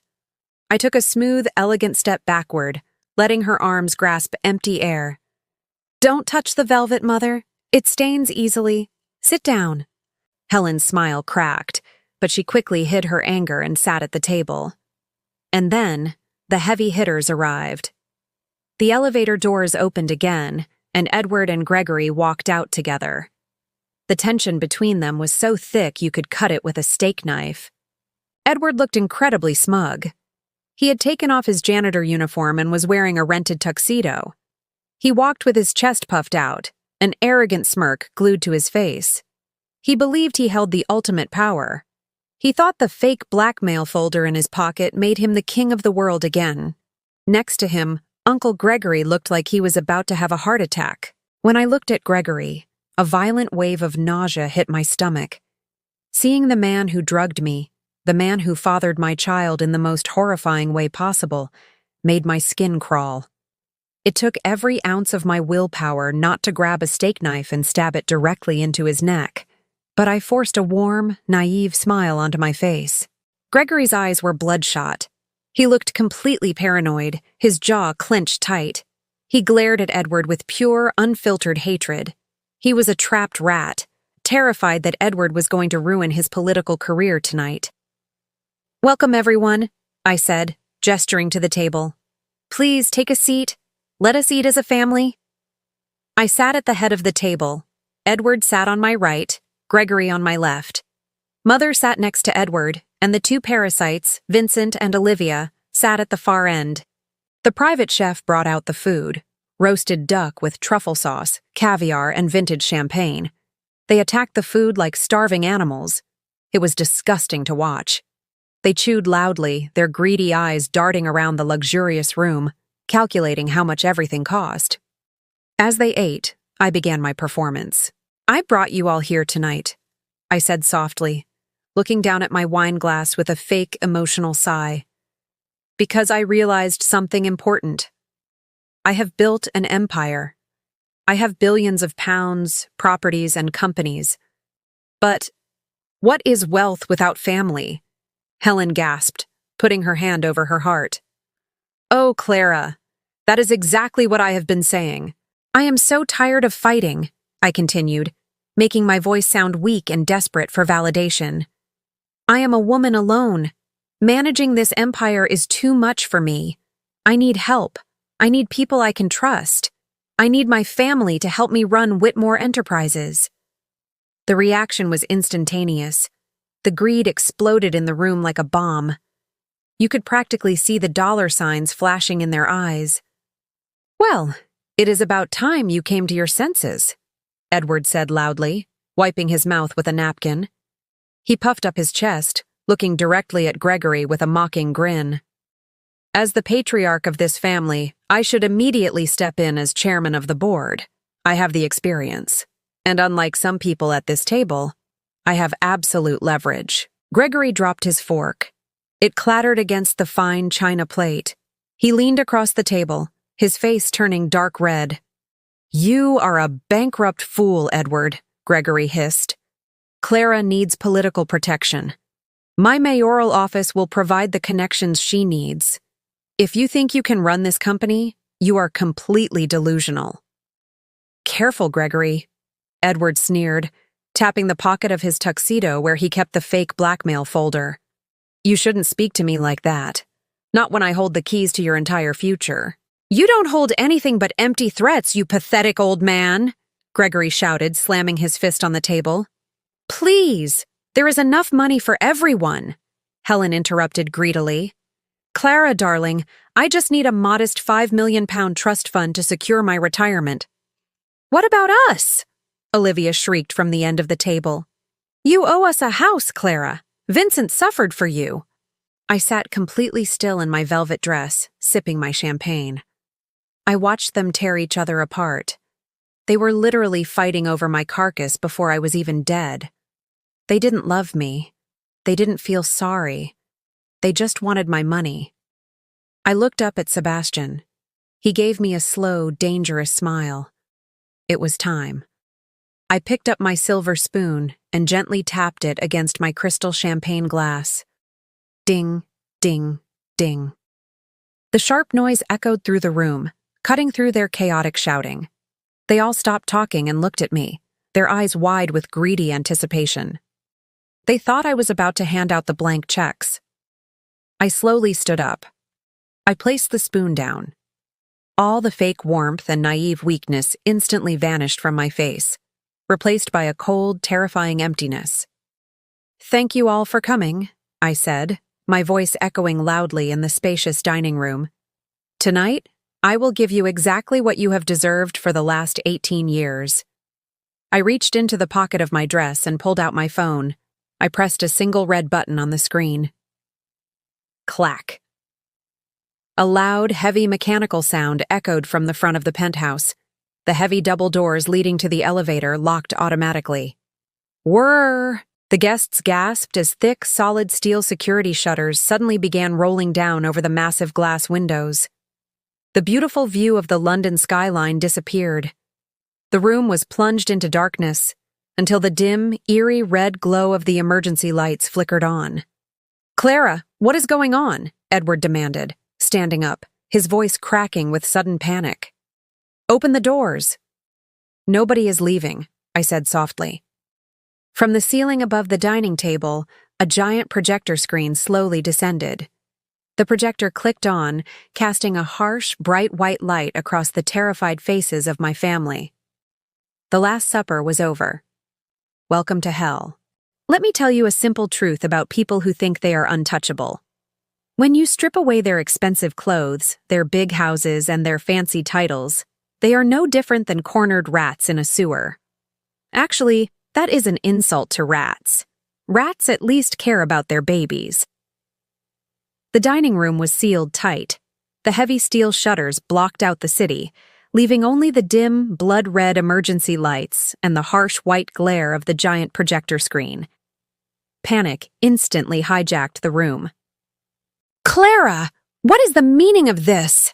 I took a smooth, elegant step backward, letting her arms grasp empty air. "Don't touch the velvet, Mother. It stains easily. Sit down." Helen's smile cracked, but she quickly hid her anger and sat at the table. And then, the heavy hitters arrived. The elevator doors opened again, and Edward and Gregory walked out together. The tension between them was so thick you could cut it with a steak knife. Edward looked incredibly smug. He had taken off his janitor uniform and was wearing a rented tuxedo. He walked with his chest puffed out, an arrogant smirk glued to his face. He believed he held the ultimate power. He thought the fake blackmail folder in his pocket made him the king of the world again. Next to him, Uncle Gregory looked like he was about to have a heart attack. When I looked at Gregory, a violent wave of nausea hit my stomach. Seeing the man who drugged me, the man who fathered my child in the most horrifying way possible, made my skin crawl. It took every ounce of my willpower not to grab a steak knife and stab it directly into his neck, but I forced a warm, naive smile onto my face. Gregory's eyes were bloodshot. He looked completely paranoid, his jaw clenched tight. He glared at Edward with pure, unfiltered hatred. He was a trapped rat, terrified that Edward was going to ruin his political career tonight. "Welcome, everyone," I said, gesturing to the table. "Please take a seat. Let us eat as a family." I sat at the head of the table. Edward sat on my right, Gregory on my left. Mother sat next to Edward, and the 2 parasites, Vincent and Olivia, sat at the far end. The private chef brought out the food: roasted duck with truffle sauce, caviar, and vintage champagne. They attacked the food like starving animals. It was disgusting to watch. They chewed loudly, their greedy eyes darting around the luxurious room, calculating how much everything cost. As they ate, I began my performance. "I brought you all here tonight," I said softly, looking down at my wine glass with a fake emotional sigh, "because I realized something important. I have built an empire. I have billions of pounds, properties, and companies. But what is wealth without family?" Helen gasped, putting her hand over her heart. "Oh, Clara, that is exactly what I have been saying. I am so tired of fighting," I continued, making my voice sound weak and desperate for validation. "I am a woman alone. Managing this empire is too much for me. I need help. I need people I can trust. I need my family to help me run Whitmore Enterprises." The reaction was instantaneous. The greed exploded in the room like a bomb. You could practically see the dollar signs flashing in their eyes. "Well, it is about time you came to your senses," Edward said loudly, wiping his mouth with a napkin. He puffed up his chest, looking directly at Gregory with a mocking grin. "As the patriarch of this family, I should immediately step in as chairman of the board. I have the experience. And unlike some people at this table, I have absolute leverage." Gregory dropped his fork. It clattered against the fine china plate. He leaned across the table, his face turning dark red. "You are a bankrupt fool, Edward," Gregory hissed. "Clara needs political protection. My mayoral office will provide the connections she needs. If you think you can run this company, you are completely delusional. Careful, Gregory, Edward sneered, tapping the pocket of his tuxedo where he kept the fake blackmail folder. You shouldn't speak to me like that. Not when I hold the keys to your entire future. You don't hold anything but empty threats, you pathetic old man, Gregory shouted, slamming his fist on the table. Please, there is enough money for everyone, Helen interrupted greedily. Clara, darling, I just need a modest £5 million trust fund to secure my retirement. What about us? Olivia shrieked from the end of the table. You owe us a house, Clara. Vincent suffered for you. I sat completely still in my velvet dress, sipping my champagne. I watched them tear each other apart. They were literally fighting over my carcass before I was even dead. They didn't love me. They didn't feel sorry. They just wanted my money. I looked up at Sebastian. He gave me a slow, dangerous smile. It was time. I picked up my silver spoon and gently tapped it against my crystal champagne glass. Ding, ding, ding. The sharp noise echoed through the room, cutting through their chaotic shouting. They all stopped talking and looked at me, their eyes wide with greedy anticipation. They thought I was about to hand out the blank checks. I slowly stood up. I placed the spoon down. All the fake warmth and naive weakness instantly vanished from my face, replaced by a cold, terrifying emptiness. Thank you all for coming, I said, my voice echoing loudly in the spacious dining room. Tonight, I will give you exactly what you have deserved for the last 18 years. I reached into the pocket of my dress and pulled out my phone. I pressed a single red button on the screen. Clack. A loud, heavy mechanical sound echoed from the front of the penthouse. The heavy double doors leading to the elevator locked automatically. Whirr! The guests gasped as thick, solid steel security shutters suddenly began rolling down over the massive glass windows. The beautiful view of the London skyline disappeared. The room was plunged into darkness until the dim, eerie red glow of the emergency lights flickered on. Clara, what is going on? Edward demanded, standing up, his voice cracking with sudden panic. Open the doors. Nobody is leaving, I said softly. From the ceiling above the dining table, a giant projector screen slowly descended. The projector clicked on, casting a harsh, bright white light across the terrified faces of my family. The Last Supper was over. Welcome to hell. Let me tell you a simple truth about people who think they are untouchable. When you strip away their expensive clothes, their big houses, and their fancy titles, they are no different than cornered rats in a sewer. Actually, that is an insult to rats. Rats at least care about their babies. The dining room was sealed tight. The heavy steel shutters blocked out the city, leaving only the dim, blood-red emergency lights and the harsh white glare of the giant projector screen. Panic instantly hijacked the room. Clara, what is the meaning of this?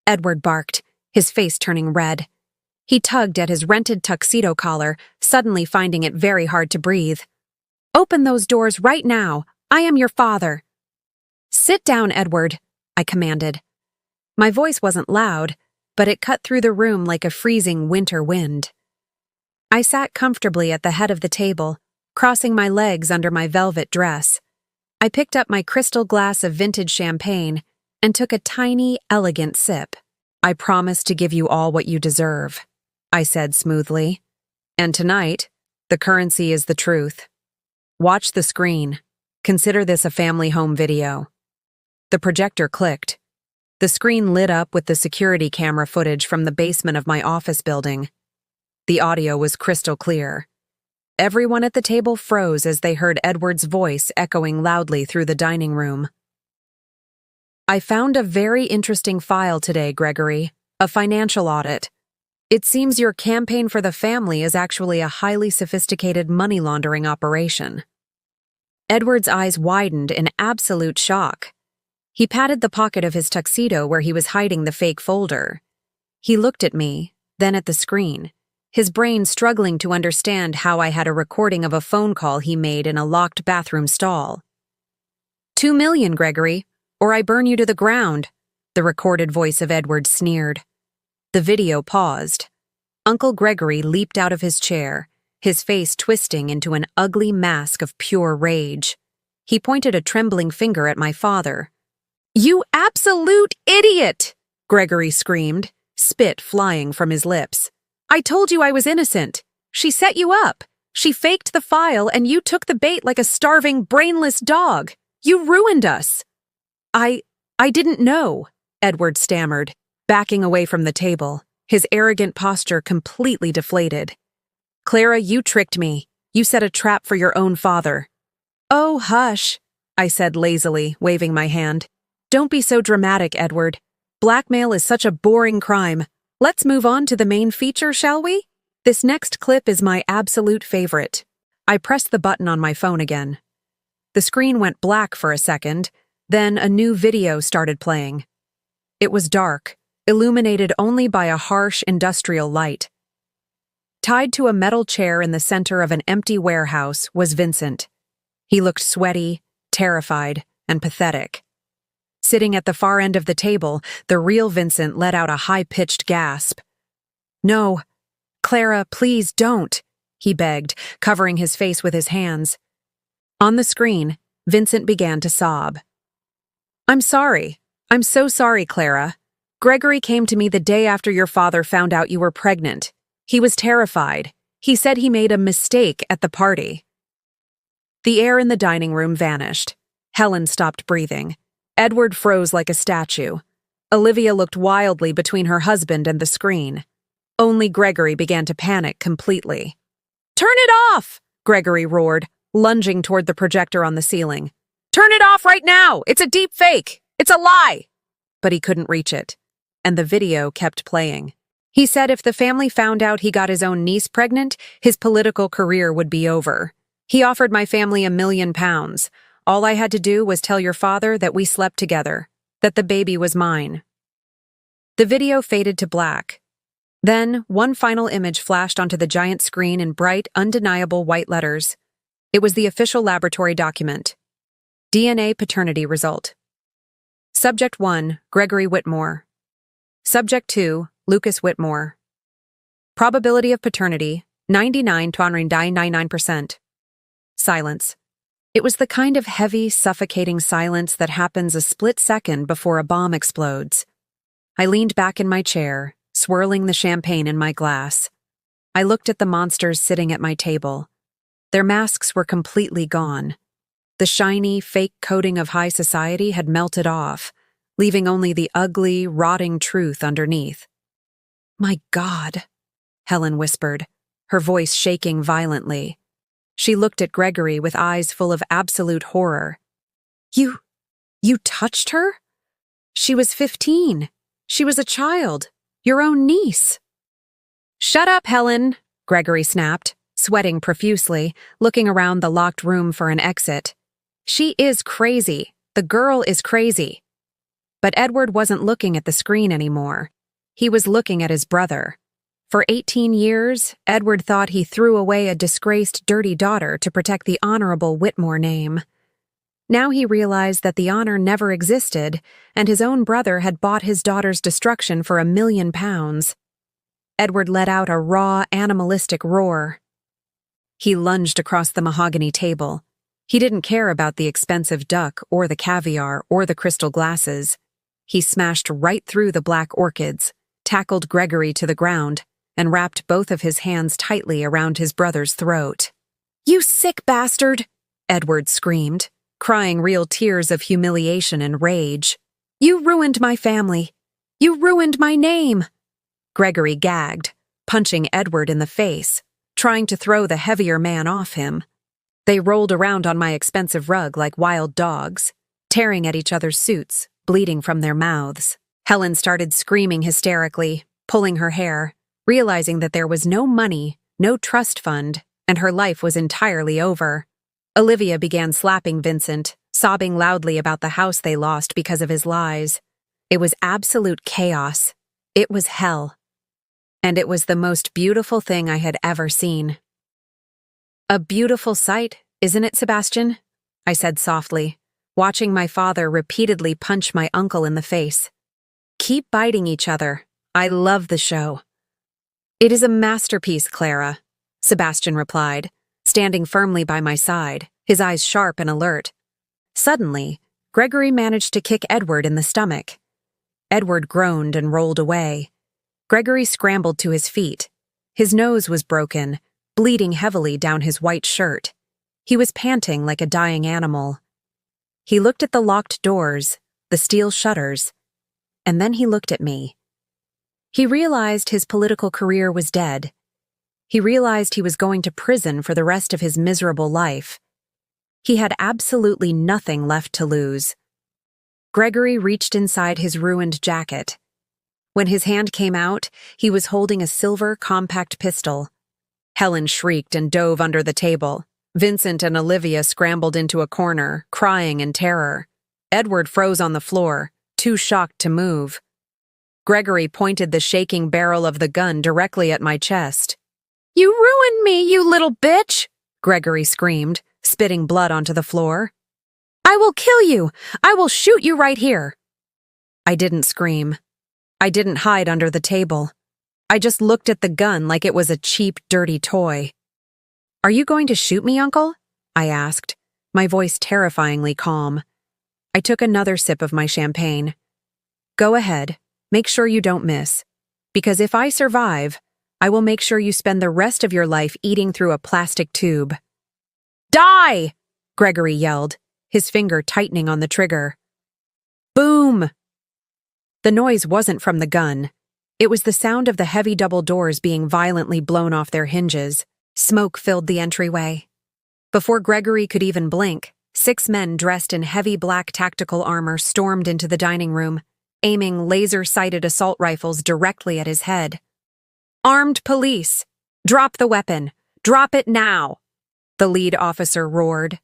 Edward barked, his face turning red. He tugged at his rented tuxedo collar, suddenly finding it very hard to breathe. Open those doors right now. I am your father. Sit down, Edward, I commanded. My voice wasn't loud, but it cut through the room like a freezing winter wind. I sat comfortably at the head of the table, crossing my legs under my velvet dress. I picked up my crystal glass of vintage champagne and took a tiny, elegant sip. I promise to give you all what you deserve, I said smoothly. And tonight, the currency is the truth. Watch the screen. Consider this a family home video. The projector clicked. The screen lit up with the security camera footage from the basement of my office building. The audio was crystal clear. Everyone at the table froze as they heard Edward's voice echoing loudly through the dining room. I found a very interesting file today, Gregory, a financial audit. It seems your campaign for the family is actually a highly sophisticated money laundering operation. Edward's eyes widened in absolute shock. He patted the pocket of his tuxedo where he was hiding the fake folder. He looked at me, then at the screen, his brain struggling to understand how I had a recording of a phone call he made in a locked bathroom stall. 2 million, Gregory, or I burn you to the ground, The recorded voice of Edward sneered. The video paused. Uncle Gregory leaped out of his chair, his face twisting into an ugly mask of pure rage. He pointed a trembling finger at my father. "You absolute idiot!" Gregory screamed, spit flying from his lips. "I told you I was innocent. She set you up. She faked the file and you took the bait like a starving, brainless dog. You ruined us." I didn't know," Edward stammered, backing away from the table, his arrogant posture completely deflated. "Clara, you tricked me. You set a trap for your own father." "Oh, hush," I said lazily, waving my hand. "Don't be so dramatic, Edward. Blackmail is such a boring crime. Let's move on to the main feature, shall we? This next clip is my absolute favorite." I pressed the button on my phone again. The screen went black for a second, then a new video started playing. It was dark, illuminated only by a harsh industrial light. Tied to a metal chair in the center of an empty warehouse was Vincent. He looked sweaty, terrified, and pathetic. Sitting at the far end of the table, the real Vincent let out a high-pitched gasp. "No, Clara, please don't," he begged, covering his face with his hands. On the screen, Vincent began to sob. "I'm sorry. I'm so sorry, Clara. Gregory came to me the day after your father found out you were pregnant. He was terrified. He said he made a mistake at the party." The air in the dining room vanished. Helen stopped breathing. Edward froze like a statue. Olivia looked wildly between her husband and the screen. Only Gregory began to panic completely. "Turn it off!" Gregory roared, lunging toward the projector on the ceiling. "Turn it off right now! It's a deep fake! It's a lie!" But he couldn't reach it, and the video kept playing. He said if the family found out he got his own niece pregnant, his political career would be over. He offered my family £1 million. All I had to do was tell your father that we slept together, that the baby was mine. The video faded to black. Then, one final image flashed onto the giant screen in bright, undeniable white letters. It was the official laboratory document. DNA paternity result. Subject 1, Gregory Whitmore. Subject 2, Lucas Whitmore. Probability of paternity, 99.99%. Silence. It was the kind of heavy, suffocating silence that happens a split second before a bomb explodes. I leaned back in my chair, swirling the champagne in my glass. I looked at the monsters sitting at my table. Their masks were completely gone. The shiny, fake coating of high society had melted off, leaving only the ugly, rotting truth underneath. "My God," Helen whispered, her voice shaking violently. She looked at Gregory with eyes full of absolute horror. You touched her? She was 15. She was a child. Your own niece." "Shut up, Helen," Gregory snapped, sweating profusely, looking around the locked room for an exit. "She is crazy. The girl is crazy." But Edward wasn't looking at the screen anymore. He was looking at his brother. For 18 years, Edward thought he threw away a disgraced, dirty daughter to protect the honorable Whitmore name. Now he realized that the honor never existed, and his own brother had bought his daughter's destruction for £1 million. Edward let out a raw, animalistic roar. He lunged across the mahogany table. He didn't care about the expensive duck or the caviar or the crystal glasses. He smashed right through the black orchids, tackled Gregory to the ground, and wrapped both of his hands tightly around his brother's throat. "You sick bastard!" Edward screamed, crying real tears of humiliation and rage. "You ruined my family. You ruined my name." Gregory gagged, punching Edward in the face, trying to throw the heavier man off him. They rolled around on my expensive rug like wild dogs, tearing at each other's suits, bleeding from their mouths. Helen started screaming hysterically, pulling her hair, realizing that there was no money, no trust fund, and her life was entirely over. Olivia began slapping Vincent, sobbing loudly about the house they lost because of his lies. It was absolute chaos. It was hell. And it was the most beautiful thing I had ever seen. "A beautiful sight, isn't it, Sebastian?" I said softly, watching my father repeatedly punch my uncle in the face. Keep biting each other. I love the show. It is a masterpiece, Clara, Sebastian replied, standing firmly by my side, his eyes sharp and alert. Suddenly, Gregory managed to kick Edward in the stomach. Edward groaned and rolled away. Gregory scrambled to his feet. His nose was broken, bleeding heavily down his white shirt. He was panting like a dying animal. He looked at the locked doors, the steel shutters, and then he looked at me. He realized his political career was dead. He realized he was going to prison for the rest of his miserable life. He had absolutely nothing left to lose. Gregory reached inside his ruined jacket. When his hand came out, he was holding a silver compact pistol. Helen shrieked and dove under the table. Vincent and Olivia scrambled into a corner, crying in terror. Edward froze on the floor, too shocked to move. Gregory pointed the shaking barrel of the gun directly at my chest. "You ruined me, you little bitch!" Gregory screamed, spitting blood onto the floor. "I will kill you! I will shoot you right here!" I didn't scream. I didn't hide under the table. I just looked at the gun like it was a cheap, dirty toy. "Are you going to shoot me, Uncle?" I asked, my voice terrifyingly calm. I took another sip of my champagne. "Go ahead. Make sure you don't miss. Because if I survive, I will make sure you spend the rest of your life eating through a plastic tube." "Die!" Gregory yelled, his finger tightening on the trigger. Boom! The noise wasn't from the gun. It was the sound of the heavy double doors being violently blown off their hinges. Smoke filled the entryway. Before Gregory could even blink, 6 men dressed in heavy black tactical armor stormed into the dining room, aiming laser-sighted assault rifles directly at his head. "Armed police! Drop the weapon! Drop it now!" the lead officer roared.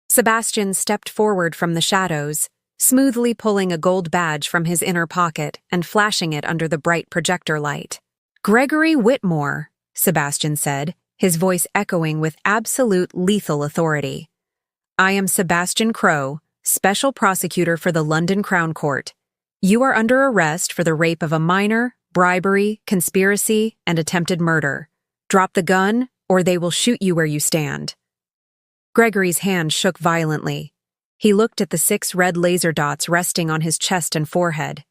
Sebastian stepped forward from the shadows, smoothly pulling a gold badge from his inner pocket and flashing it under the bright projector light. "Gregory Whitmore," Sebastian said, his voice echoing with absolute lethal authority. "I am Sebastian Crowe, Special Prosecutor for the London Crown Court. You are under arrest for the rape of a minor, bribery, conspiracy, and attempted murder. Drop the gun, or they will shoot you where you stand." Gregory's hand shook violently. He looked at the 6 red laser dots resting on his chest and forehead.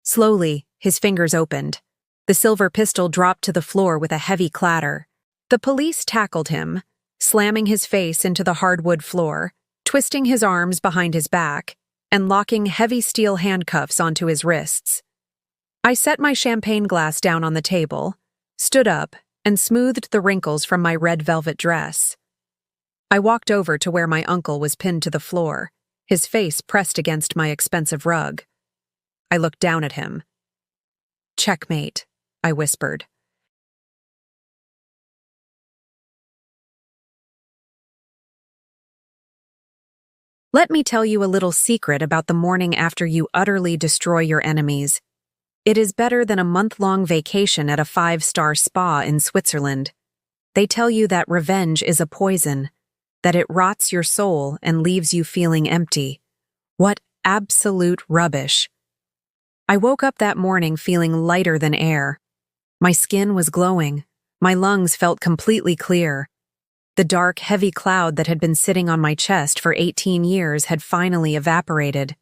Slowly, his fingers opened. The silver pistol dropped to the floor with a heavy clatter. The police tackled him, slamming his face into the hardwood floor, twisting his arms behind his back, and locking heavy steel handcuffs onto his wrists. I set my champagne glass down on the table, stood up, and smoothed the wrinkles from my red velvet dress. I walked over to where my uncle was pinned to the floor, his face pressed against my expensive rug. I looked down at him. "Checkmate," I whispered. Let me tell you a little secret about the morning after you utterly destroy your enemies. It is better than a month-long vacation at a 5-star spa in Switzerland. They tell you that revenge is a poison, that it rots your soul and leaves you feeling empty. What absolute rubbish. I woke up that morning feeling lighter than air. My skin was glowing. My lungs felt completely clear. The dark, heavy cloud that had been sitting on my chest for 18 years had finally evaporated.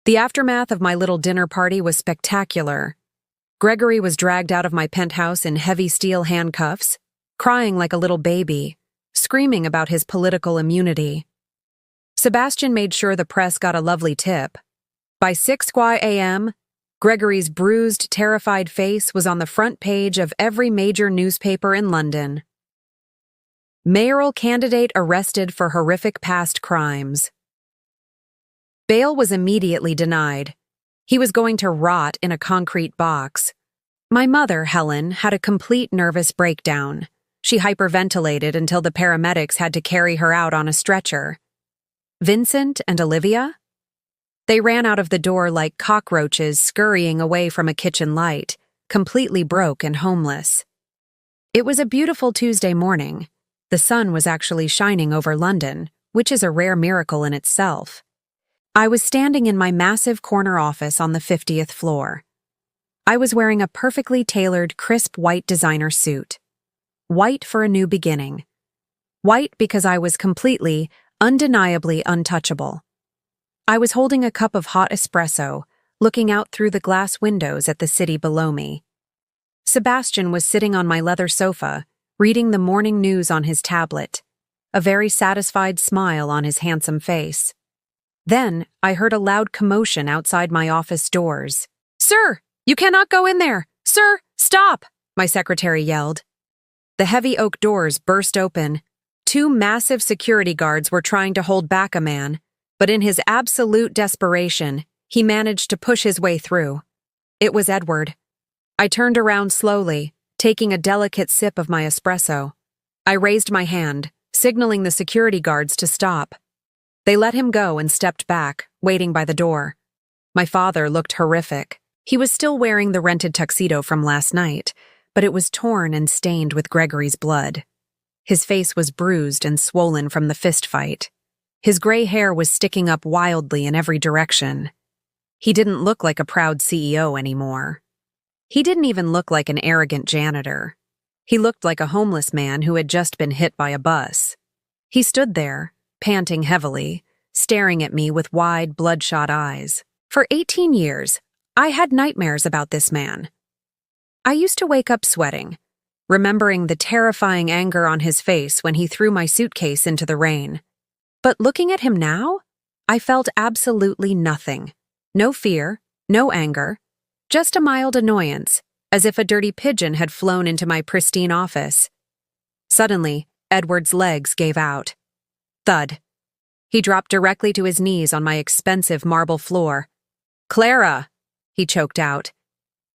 The aftermath of my little dinner party was spectacular. Gregory was dragged out of my penthouse in heavy steel handcuffs, crying like a little baby, screaming about his political immunity. Sebastian made sure the press got a lovely tip. By 6 a.m., Gregory's bruised, terrified face was on the front page of every major newspaper in London. Mayoral candidate arrested for horrific past crimes. Bail was immediately denied. He was going to rot in a concrete box. My mother, Helen, had a complete nervous breakdown. She hyperventilated until the paramedics had to carry her out on a stretcher. Vincent and Olivia? They ran out of the door like cockroaches scurrying away from a kitchen light, completely broke and homeless. It was a beautiful Tuesday morning. The sun was actually shining over London, which is a rare miracle in itself. I was standing in my massive corner office on the 50th floor. I was wearing a perfectly tailored, crisp white designer suit. White for a new beginning. White because I was completely, undeniably untouchable. I was holding a cup of hot espresso, looking out through the glass windows at the city below me. Sebastian was sitting on my leather sofa, reading the morning news on his tablet, a very satisfied smile on his handsome face. Then I heard a loud commotion outside my office doors. "Sir, you cannot go in there! Sir, stop!" my secretary yelled. The heavy oak doors burst open. 2 massive security guards were trying to hold back a man, but in his absolute desperation, he managed to push his way through. It was Edward. I turned around slowly, taking a delicate sip of my espresso. I raised my hand, signaling the security guards to stop. They let him go and stepped back, waiting by the door. My father looked horrific. He was still wearing the rented tuxedo from last night, but it was torn and stained with Gregory's blood. His face was bruised and swollen from the fist fight. His gray hair was sticking up wildly in every direction. He didn't look like a proud CEO anymore. He didn't even look like an arrogant janitor. He looked like a homeless man who had just been hit by a bus. He stood there, panting heavily, staring at me with wide, bloodshot eyes. For 18 years, I had nightmares about this man. I used to wake up sweating, remembering the terrifying anger on his face when he threw my suitcase into the rain. But looking at him now, I felt absolutely nothing. No fear, no anger, just a mild annoyance, as if a dirty pigeon had flown into my pristine office. Suddenly, Edward's legs gave out. Thud. He dropped directly to his knees on my expensive marble floor. "Clara!" he choked out.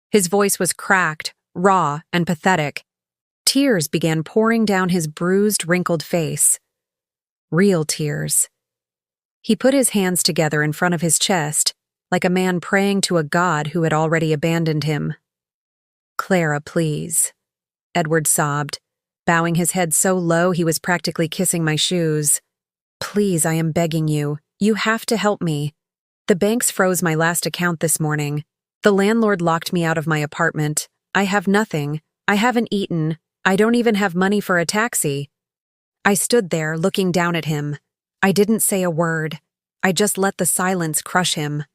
His voice was cracked, raw, and pathetic. Tears began pouring down his bruised, wrinkled face. Real tears. He put his hands together in front of his chest, like a man praying to a god who had already abandoned him. "Clara, please," Edward sobbed, bowing his head so low he was practically kissing my shoes. "Please, I am begging you. You have to help me. The banks froze my last account this morning. The landlord locked me out of my apartment. I have nothing. I haven't eaten. I don't even have money for a taxi." I stood there, looking down at him. I didn't say a word. I just let the silence crush him.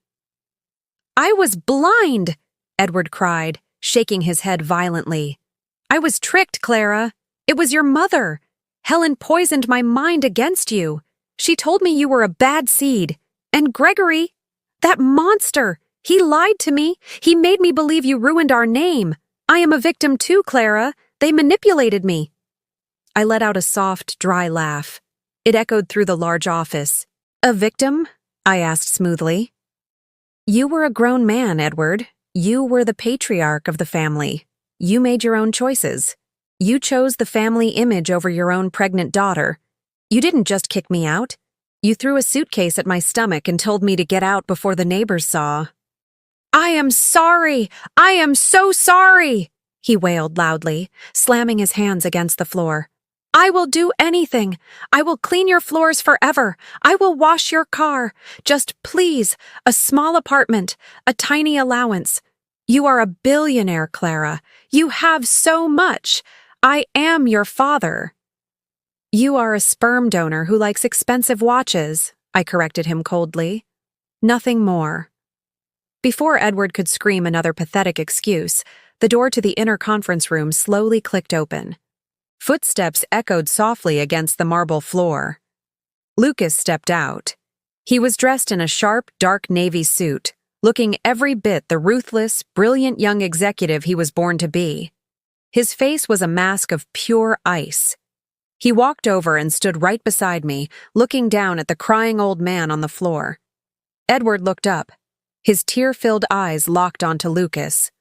"I was blind!" Edward cried, shaking his head violently. "I was tricked, Clara. It was your mother. Helen poisoned my mind against you. She told me you were a bad seed. And Gregory, that monster, he lied to me. He made me believe you ruined our name. I am a victim too, Clara. They manipulated me." I let out a soft, dry laugh. It echoed through the large office. "A victim?" I asked smoothly. "You were a grown man, Edward. You were the patriarch of the family. You made your own choices. You chose the family image over your own pregnant daughter. You didn't just kick me out. You threw a suitcase at my stomach and told me to get out before the neighbors saw." "I am sorry! I am so sorry!" he wailed loudly, slamming his hands against the floor. "I will do anything. I will clean your floors forever. I will wash your car. Just please, a small apartment, a tiny allowance. You are a billionaire, Clara. You have so much. I am your father." "You are a sperm donor who likes expensive watches," I corrected him coldly. "Nothing more." Before Edward could scream another pathetic excuse, the door to the inner conference room slowly clicked open. Footsteps echoed softly against the marble floor. Lucas stepped out. He was dressed in a sharp, dark navy suit, looking every bit the ruthless, brilliant young executive he was born to be. His face was a mask of pure ice. He walked over and stood right beside me, looking down at the crying old man on the floor. Edward looked up. His tear-filled eyes locked onto Lucas.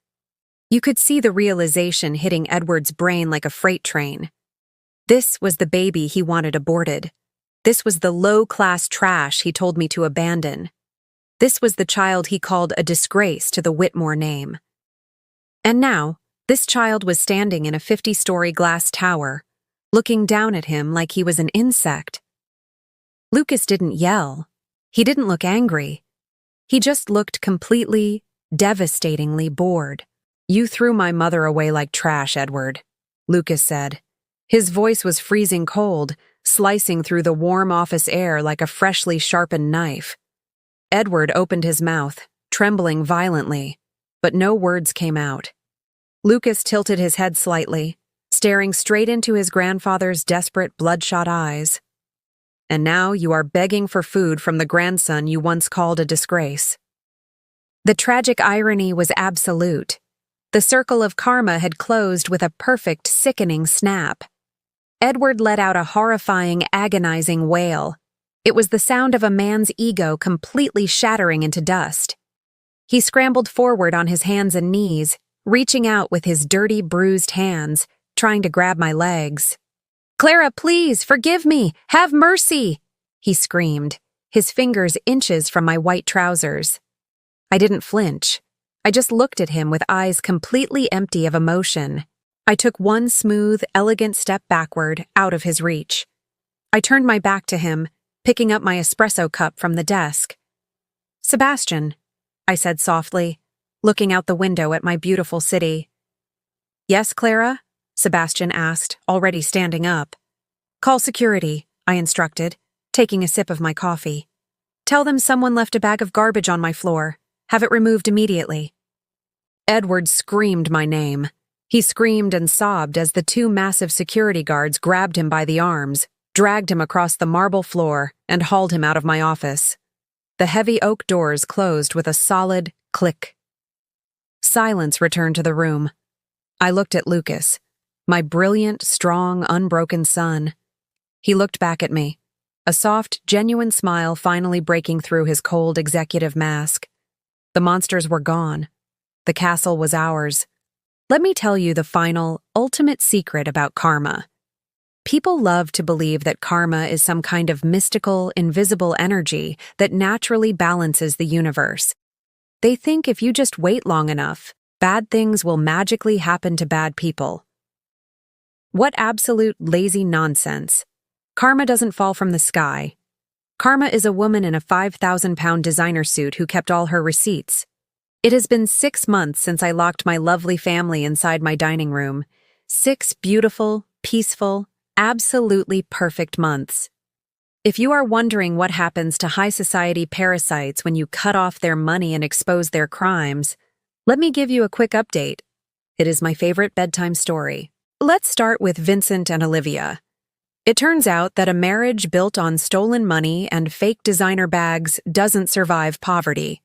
You could see the realization hitting Edward's brain like a freight train. This was the baby he wanted aborted. This was the low-class trash he told me to abandon. This was the child he called a disgrace to the Whitmore name. And now, this child was standing in a 50-story glass tower, looking down at him like he was an insect. Lucas didn't yell. He didn't look angry. He just looked completely, devastatingly bored. "You threw my mother away like trash, Edward," Lucas said. His voice was freezing cold, slicing through the warm office air like a freshly sharpened knife. Edward opened his mouth, trembling violently, but no words came out. Lucas tilted his head slightly, staring straight into his grandfather's desperate, bloodshot eyes. "And now you are begging for food from the grandson you once called a disgrace." The tragic irony was absolute. The circle of karma had closed with a perfect, sickening snap. Edward let out a horrifying, agonizing wail. It was the sound of a man's ego completely shattering into dust. He scrambled forward on his hands and knees, reaching out with his dirty, bruised hands, trying to grab my legs. "Clara, please, forgive me! Have mercy!" he screamed, his fingers inches from my white trousers. I didn't flinch. I just looked at him with eyes completely empty of emotion. I took one smooth, elegant step backward, out of his reach. I turned my back to him, picking up my espresso cup from the desk. "Sebastian," I said softly, looking out the window at my beautiful city. "Yes, Clara?" Sebastian asked, already standing up. "Call security," I instructed, taking a sip of my coffee. "Tell them someone left a bag of garbage on my floor. Have it removed immediately." Edward screamed my name. He screamed and sobbed as the two massive security guards grabbed him by the arms, dragged him across the marble floor, and hauled him out of my office. The heavy oak doors closed with a solid click. Silence returned to the room. I looked at Lucas, my brilliant, strong, unbroken son. He looked back at me, a soft, genuine smile finally breaking through his cold executive mask. The monsters were gone. The castle was ours. Let me tell you the final, ultimate secret about karma. People love to believe that karma is some kind of mystical, invisible energy that naturally balances the universe. They think if you just wait long enough, bad things will magically happen to bad people. What absolute lazy nonsense. Karma doesn't fall from the sky. Karma is a woman in a 5,000-pound designer suit who kept all her receipts. It has been 6 months since I locked my lovely family inside my dining room. 6 beautiful, peaceful, absolutely perfect months. If you are wondering what happens to high society parasites when you cut off their money and expose their crimes, let me give you a quick update. It is my favorite bedtime story. Let's start with Vincent and Olivia. It turns out that a marriage built on stolen money and fake designer bags doesn't survive poverty.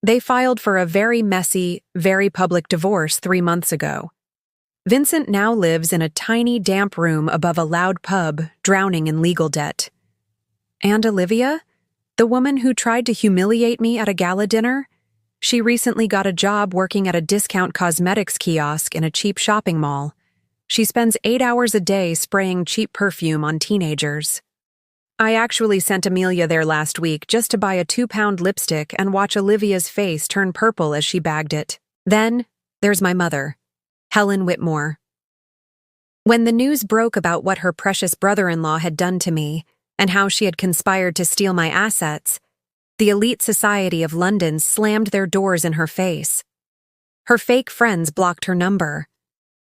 They filed for a very messy, very public divorce 3 months ago. Vincent now lives in a tiny, damp room above a loud pub, drowning in legal debt. And Olivia? The woman who tried to humiliate me at a gala dinner? She recently got a job working at a discount cosmetics kiosk in a cheap shopping mall. She spends 8 hours a day spraying cheap perfume on teenagers. I actually sent Amelia there last week just to buy a 2-pound lipstick and watch Olivia's face turn purple as she bagged it. Then, there's my mother, Helen Whitmore. When the news broke about what her precious brother-in-law had done to me and how she had conspired to steal my assets, the elite society of London slammed their doors in her face. Her fake friends blocked her number.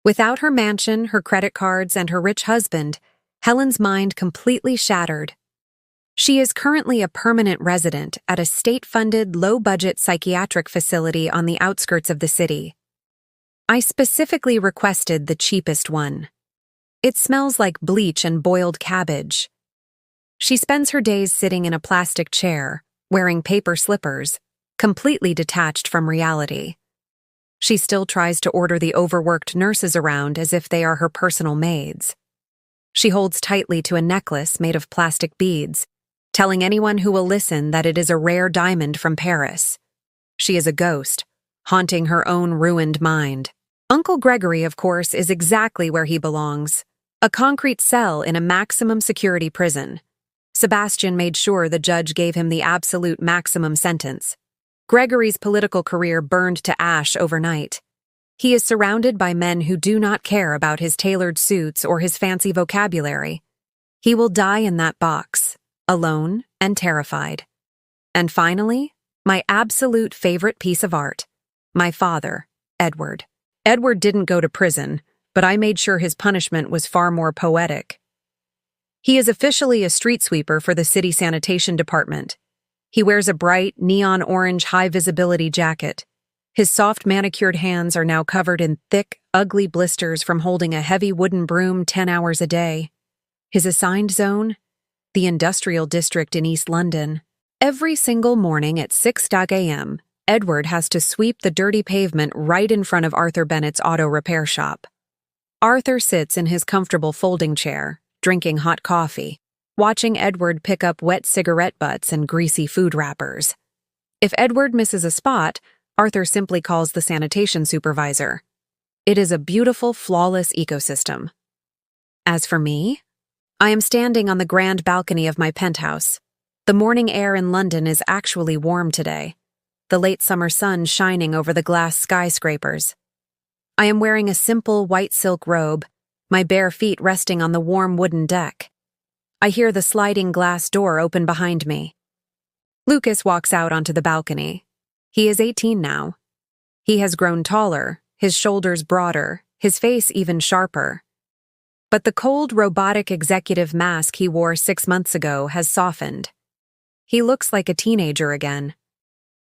Without her mansion, her credit cards, and her rich husband, Helen's mind completely shattered. She is currently a permanent resident at a state-funded, low-budget psychiatric facility on the outskirts of the city. I specifically requested the cheapest one. It smells like bleach and boiled cabbage. She spends her days sitting in a plastic chair, wearing paper slippers, completely detached from reality. She still tries to order the overworked nurses around as if they are her personal maids. She holds tightly to a necklace made of plastic beads, telling anyone who will listen that it is a rare diamond from Paris. She is a ghost, haunting her own ruined mind. Uncle Gregory, of course, is exactly where he belongs, a concrete cell in a maximum security prison. Sebastian made sure the judge gave him the absolute maximum sentence. Gregory's political career burned to ash overnight. He is surrounded by men who do not care about his tailored suits or his fancy vocabulary. He will die in that box, alone and terrified. And finally, my absolute favorite piece of art. My father, Edward. Edward didn't go to prison, but I made sure his punishment was far more poetic. He is officially a street sweeper for the city sanitation department. He wears a bright, neon orange high-visibility jacket. His soft manicured hands are now covered in thick, ugly blisters from holding a heavy wooden broom 10 hours a day. His assigned zone? The industrial district in East London. Every single morning at 6 a.m., Edward has to sweep the dirty pavement right in front of Arthur Bennett's auto repair shop. Arthur sits in his comfortable folding chair, drinking hot coffee, watching Edward pick up wet cigarette butts and greasy food wrappers. If Edward misses a spot, Arthur simply calls the sanitation supervisor. It is a beautiful, flawless ecosystem. As for me, I am standing on the grand balcony of my penthouse. The morning air in London is actually warm today, the late summer sun shining over the glass skyscrapers. I am wearing a simple white silk robe, my bare feet resting on the warm wooden deck. I hear the sliding glass door open behind me. Lucas walks out onto the balcony. He is 18 now. He has grown taller, his shoulders broader, his face even sharper. But the cold, robotic executive mask he wore 6 months ago has softened. He looks like a teenager again.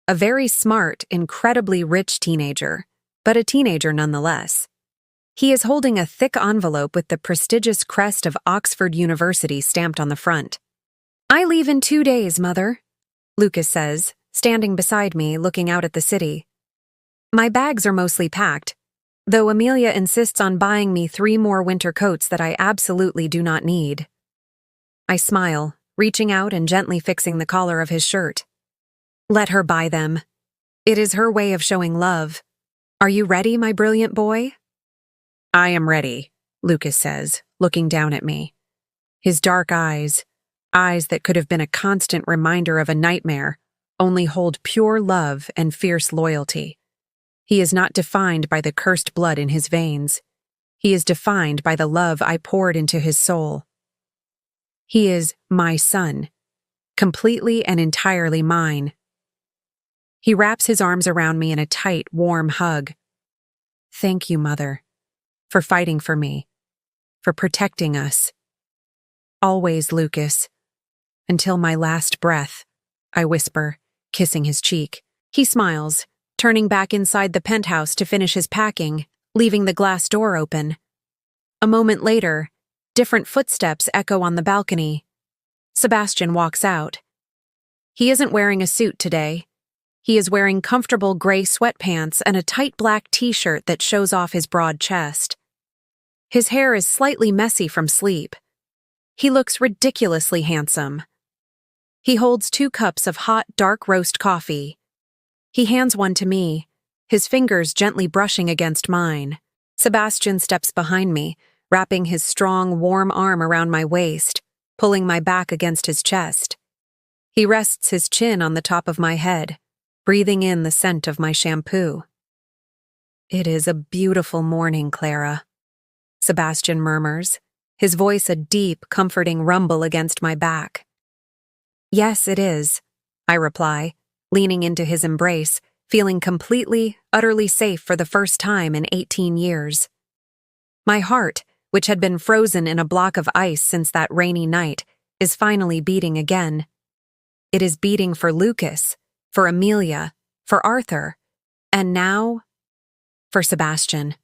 A very smart, incredibly rich teenager, but a teenager nonetheless. He is holding a thick envelope with the prestigious crest of Oxford University stamped on the front. "I leave in 2 days, Mother," Lucas says, standing beside me, looking out at the city. My bags are mostly packed, though Amelia insists on buying me 3 more winter coats that I absolutely do not need. I smile, reaching out and gently fixing the collar of his shirt. Let her buy them. It is her way of showing love. Are you ready, my brilliant boy? I am ready, Lucas says, looking down at me. His dark eyes that could have been a constant reminder of a nightmare, only hold pure love and fierce loyalty. He is not defined by the cursed blood in his veins. He is defined by the love I poured into his soul. He is my son, completely and entirely mine. He wraps his arms around me in a tight, warm hug. Thank you, Mother, for fighting for me, for protecting us. Always, Lucas. Until my last breath, I whisper, kissing his cheek. He smiles, turning back inside the penthouse to finish his packing, leaving the glass door open. A moment later, different footsteps echo on the balcony. Sebastian walks out. He isn't wearing a suit today. He is wearing comfortable gray sweatpants and a tight black t-shirt that shows off his broad chest. His hair is slightly messy from sleep. He looks ridiculously handsome. He holds 2 cups of hot, dark roast coffee. He hands one to me, his fingers gently brushing against mine. Sebastian steps behind me, wrapping his strong, warm arm around my waist, pulling my back against his chest. He rests his chin on the top of my head, breathing in the scent of my shampoo. It is a beautiful morning, Clara, Sebastian murmurs, his voice a deep, comforting rumble against my back. Yes, it is, I reply, leaning into his embrace, feeling completely, utterly safe for the first time in 18 years. My heart, which had been frozen in a block of ice since that rainy night, is finally beating again. It is beating for Lucas, for Amelia, for Arthur, and now, for Sebastian.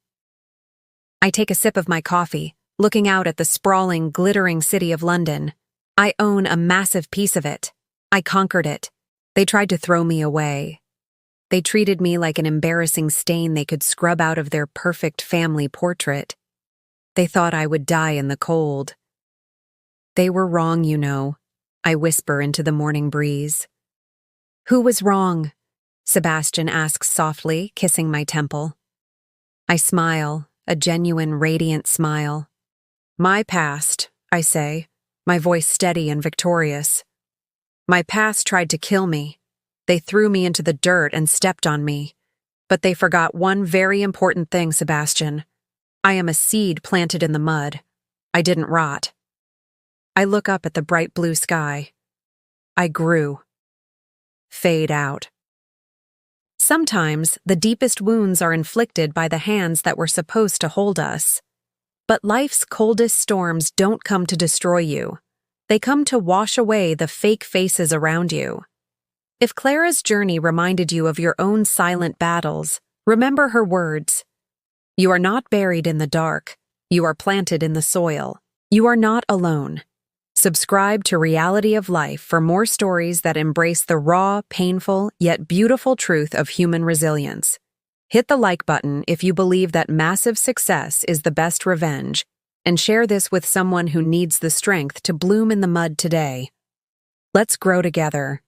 I take a sip of my coffee, looking out at the sprawling, glittering city of London. I own a massive piece of it. I conquered it. They tried to throw me away. They treated me like an embarrassing stain they could scrub out of their perfect family portrait. They thought I would die in the cold. They were wrong, you know, I whisper into the morning breeze. Who was wrong? Sebastian asks softly, kissing my temple. I smile, a genuine, radiant smile. My past, I say, my voice steady and victorious. My past tried to kill me. They threw me into the dirt and stepped on me. But they forgot one very important thing, Sebastian. I am a seed planted in the mud. I didn't rot. I look up at the bright blue sky. I grew. fade out. Sometimes the deepest wounds are inflicted by the hands that were supposed to hold us. But life's coldest storms don't come to destroy you. They come to wash away the fake faces around you. If Clara's journey reminded you of your own silent battles, remember her words. You are not buried in the dark. You are planted in the soil. You are not alone. Subscribe to Reality of Life for more stories that embrace the raw, painful, yet beautiful truth of human resilience. Hit the like button if you believe that massive success is the best revenge, and share this with someone who needs the strength to bloom in the mud today. Let's grow together,